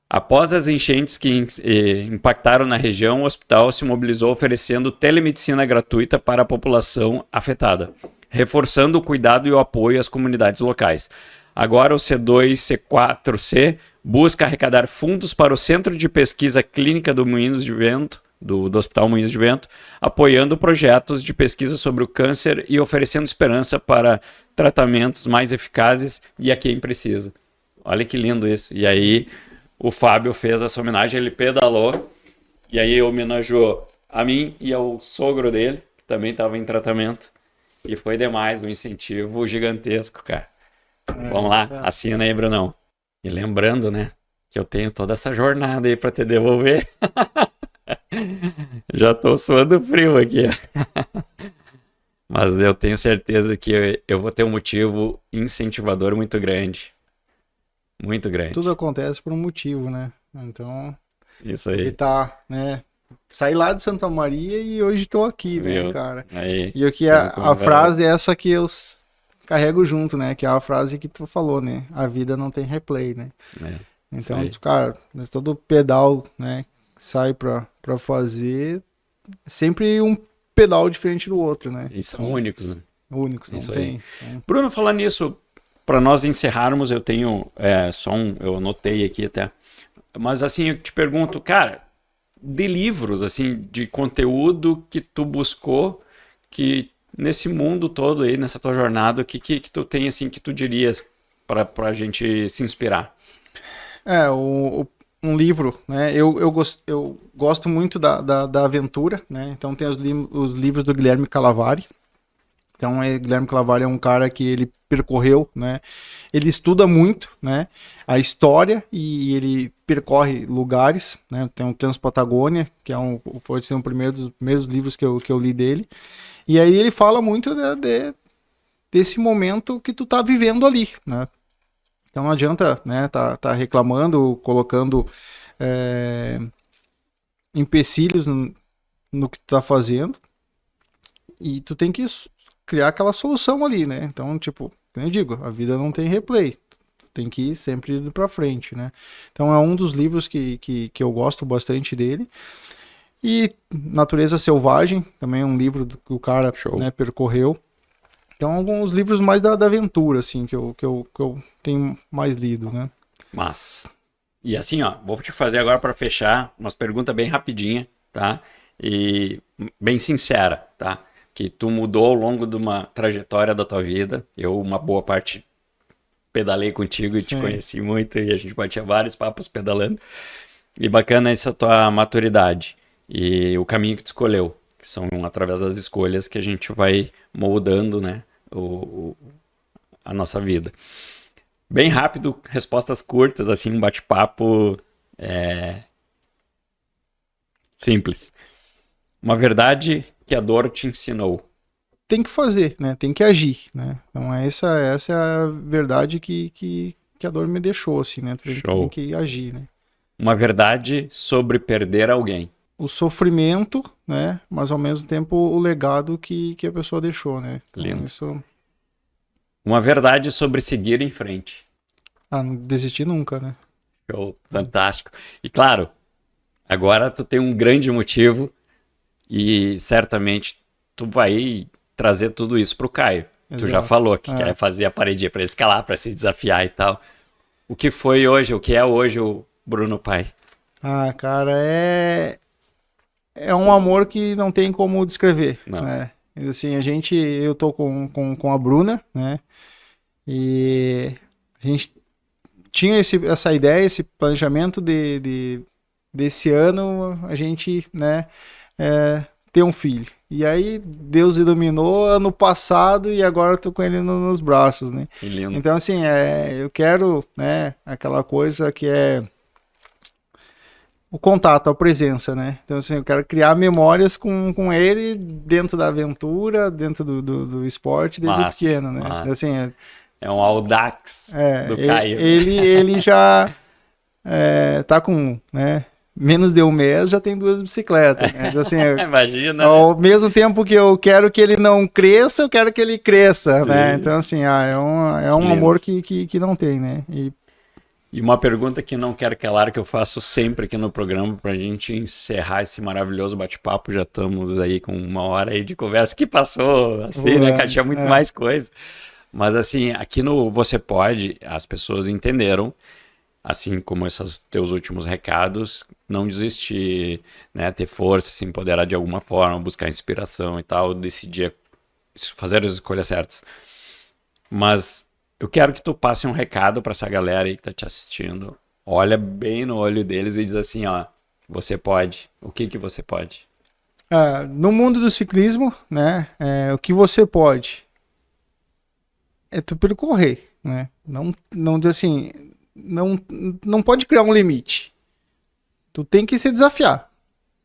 Após as enchentes que impactaram na região, o hospital se mobilizou oferecendo telemedicina gratuita para a população afetada, reforçando o cuidado e o apoio às comunidades locais. Agora o C2C4C busca arrecadar fundos para o Centro de Pesquisa Clínica do Moinhos de Vento, do Hospital Moinhos de Vento, apoiando projetos de pesquisa sobre o câncer e oferecendo esperança para tratamentos mais eficazes e a quem precisa. Olha que lindo isso. E aí o Fábio fez essa homenagem, ele pedalou e aí homenageou a mim e ao sogro dele, que também estava em tratamento. E foi demais, um incentivo gigantesco, cara. Vamos lá, assina aí, Brunão. E lembrando, né, que eu tenho toda essa jornada aí para te devolver. Já tô suando frio aqui. Mas eu tenho certeza que eu vou ter um motivo incentivador muito grande. Muito grande. Tudo acontece por um motivo, né? Então, isso aí. Ele tá, né? Saí lá de Santa Maria e hoje tô aqui, né, cara? Aí, e aqui a frase é essa que eu carrego junto, né? Que é a frase que tu falou, né? A vida não tem replay, né? Então, cara, todo pedal, né? Que sai pra fazer, é sempre um pedal diferente do outro, né? E são únicos, né? Únicos, não isso tem. Aí. Bruno, falar nisso, para nós encerrarmos, eu tenho eu anotei aqui até. Mas assim, eu te pergunto, cara, de livros, assim, de conteúdo que tu buscou, que nesse mundo todo aí, nessa tua jornada, o que tu tem, assim, que tu dirias pra gente se inspirar? Um livro, né? Eu gosto muito da aventura, né? Então tem os livros do Guilherme Calavari. Então, Guilherme Calavari é um cara que ele percorreu, né? Ele estuda muito, né? A história e ele percorre lugares, né? Tem o Transpatagônia, que foi um dos primeiros livros que eu li dele. E aí ele fala muito desse momento que tu tá vivendo ali, né? Então não adianta, né? Tá reclamando, colocando empecilhos no que tu tá fazendo. E tu tem que criar aquela solução ali, né? Então, tipo, como eu digo, a vida não tem replay. Tu tem que ir sempre indo pra frente, né? Então é um dos livros que eu gosto bastante dele. E Natureza Selvagem, também é um livro que o cara, né, percorreu. Então, alguns livros mais da aventura, assim, que eu tenho mais lido, né? Massa. E assim, ó, vou te fazer agora para fechar umas perguntas bem rapidinha, tá? E bem sincera, tá? Que tu mudou ao longo de uma trajetória da tua vida. Eu, uma boa parte, pedalei contigo e te conheci muito e a gente batia vários papos pedalando. E bacana essa tua maturidade e o caminho que tu escolheu, que são através das escolhas que a gente vai moldando, né, a nossa vida. Bem rápido, respostas curtas, assim, um bate-papo simples. Uma verdade que a dor te ensinou. Tem que fazer, né? Tem que agir, né? Então essa é a verdade que a dor me deixou, assim, né? Tem que agir, né? Uma verdade sobre perder alguém. O sofrimento, né? Mas ao mesmo tempo o legado que a pessoa deixou, né? Então, lindo. Isso... Uma verdade sobre seguir em frente. Não desistir nunca, né? Show, fantástico. E claro, agora tu tem um grande motivo e certamente tu vai trazer tudo isso pro Caio. Exato. Tu já falou que quer fazer a paredinha para escalar, para se desafiar e tal. O que foi hoje, o que é hoje o Bruno pai? Ah, cara, é um amor que não tem como descrever, Não. né? Assim, eu tô com a Bruna, né? E a gente tinha essa ideia, esse planejamento desse ano, a gente, né, ter um filho. E aí Deus iluminou ano passado e agora eu tô com ele nos braços, né? Que lindo. Então, assim, eu quero, né, aquela coisa que é o contato, a presença, né? Então, assim, eu quero criar memórias com ele dentro da aventura, dentro do esporte desde pequeno, né? Massa. Assim, é um Audax do Caio. Ele já tá com, né, menos de um mês, já tem 2 bicicletas, né? Então, assim, Imagina. Ao mesmo tempo que eu quero que ele não cresça, eu quero que ele cresça, né? Então, assim, é um amor que não tem, né? E uma pergunta que não quero calar, que eu faço sempre aqui no programa, pra gente encerrar esse maravilhoso bate-papo. Já estamos aí com 1 hora aí de conversa que passou, assim, né, cara? Tinha muito mais coisa. Mas, assim, aqui no Você Pode, as pessoas entenderam, assim como esses teus últimos recados, não desistir, né, ter força, se empoderar de alguma forma, buscar inspiração e tal, decidir fazer as escolhas certas. Mas eu quero que tu passe um recado para essa galera aí que tá te assistindo. Olha bem no olho deles e diz assim, ó, você pode. O que você pode? No mundo do ciclismo, né, o que você pode é tu percorrer, né? Não diz assim, não pode criar um limite. Tu tem que se desafiar.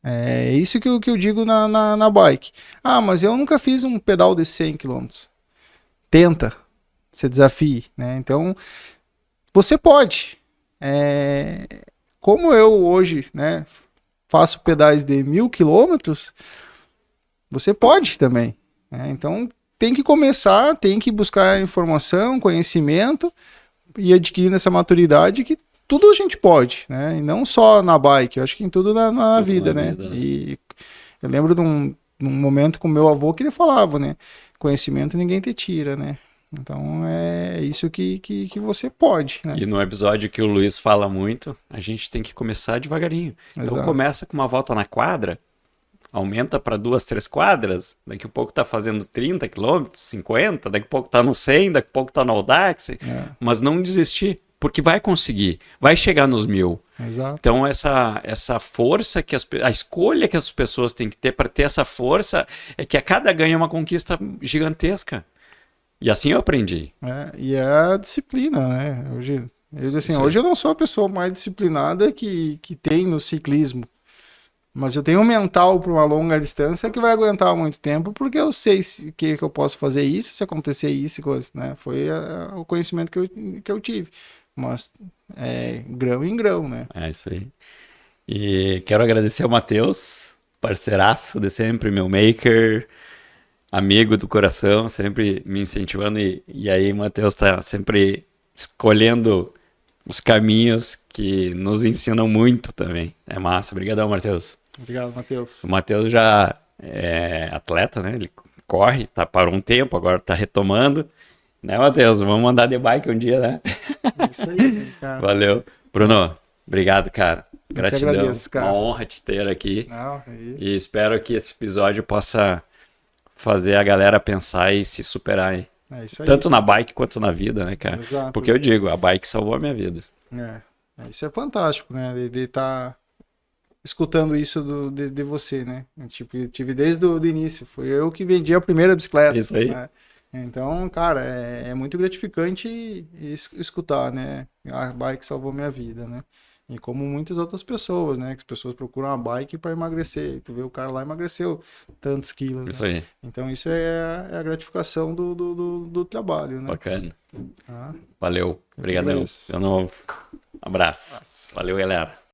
É isso que eu digo na bike. Ah, mas eu nunca fiz um pedal de 100 km. Tenta, se desafie, né? Então, você pode. Como eu hoje, né, faço pedais de 1.000 km, você pode também, né? Então, tem que começar, tem que buscar informação, conhecimento e adquirindo essa maturidade que tudo a gente pode, né? E não só na bike, eu acho que em tudo na vida, né? E eu lembro de um momento com meu avô que ele falava, né? Conhecimento ninguém te tira, né? Então é isso que você pode, né? E no episódio que o Luiz fala muito, a gente tem que começar devagarinho. Exato. Então começa com uma volta na quadra, aumenta para 2, 3 quadras, daqui a pouco tá fazendo 30 quilômetros, 50, daqui a pouco tá no 100, daqui a pouco tá no Audax, mas não desistir, porque vai conseguir, vai chegar nos 1.000. Exato. Então essa força, a escolha que as pessoas têm que ter para ter essa força, é que a cada ganho é uma conquista gigantesca. E assim eu aprendi. E é a disciplina, né? Hoje eu não sou a pessoa mais disciplinada que tem no ciclismo. Mas eu tenho um mental para uma longa distância que vai aguentar muito tempo, porque eu sei que eu posso fazer isso, se acontecer isso, coisa, né? Foi o conhecimento que eu tive. Mas grão em grão, né? É isso aí. E quero agradecer ao Matheus, parceiraço de sempre, meu maker, amigo do coração, sempre me incentivando. E aí, Matheus tá sempre escolhendo os caminhos que nos ensinam muito também. É massa. Obrigadão, Matheus. Obrigado, Matheus. O Matheus já é atleta, né? Ele corre, parou um tempo, agora tá retomando. Né, Matheus? Vamos andar de bike um dia, né? Isso aí, cara. Valeu. Bruno, obrigado, cara. Gratidão. Agradeço, cara. Uma honra te ter aqui. Não, e espero que esse episódio possa fazer a galera pensar e se superar aí. É isso aí. Tanto na bike quanto na vida, né, cara? Exato. Porque eu digo, a bike salvou a minha vida. Isso é fantástico, né? De estar escutando isso de você, né? Tipo, eu tive desde o início. Foi eu que vendi a primeira bicicleta. Isso aí. Né? Então, cara, é muito gratificante escutar, né? A bike salvou minha vida, né? E como muitas outras pessoas, né? Que as pessoas procuram a bike para emagrecer. E tu vê o cara lá emagreceu tantos quilos. Isso né? aí. Então isso é a gratificação do trabalho, né? Bacana. Valeu. Obrigadão. De novo. Abraço. Valeu, galera.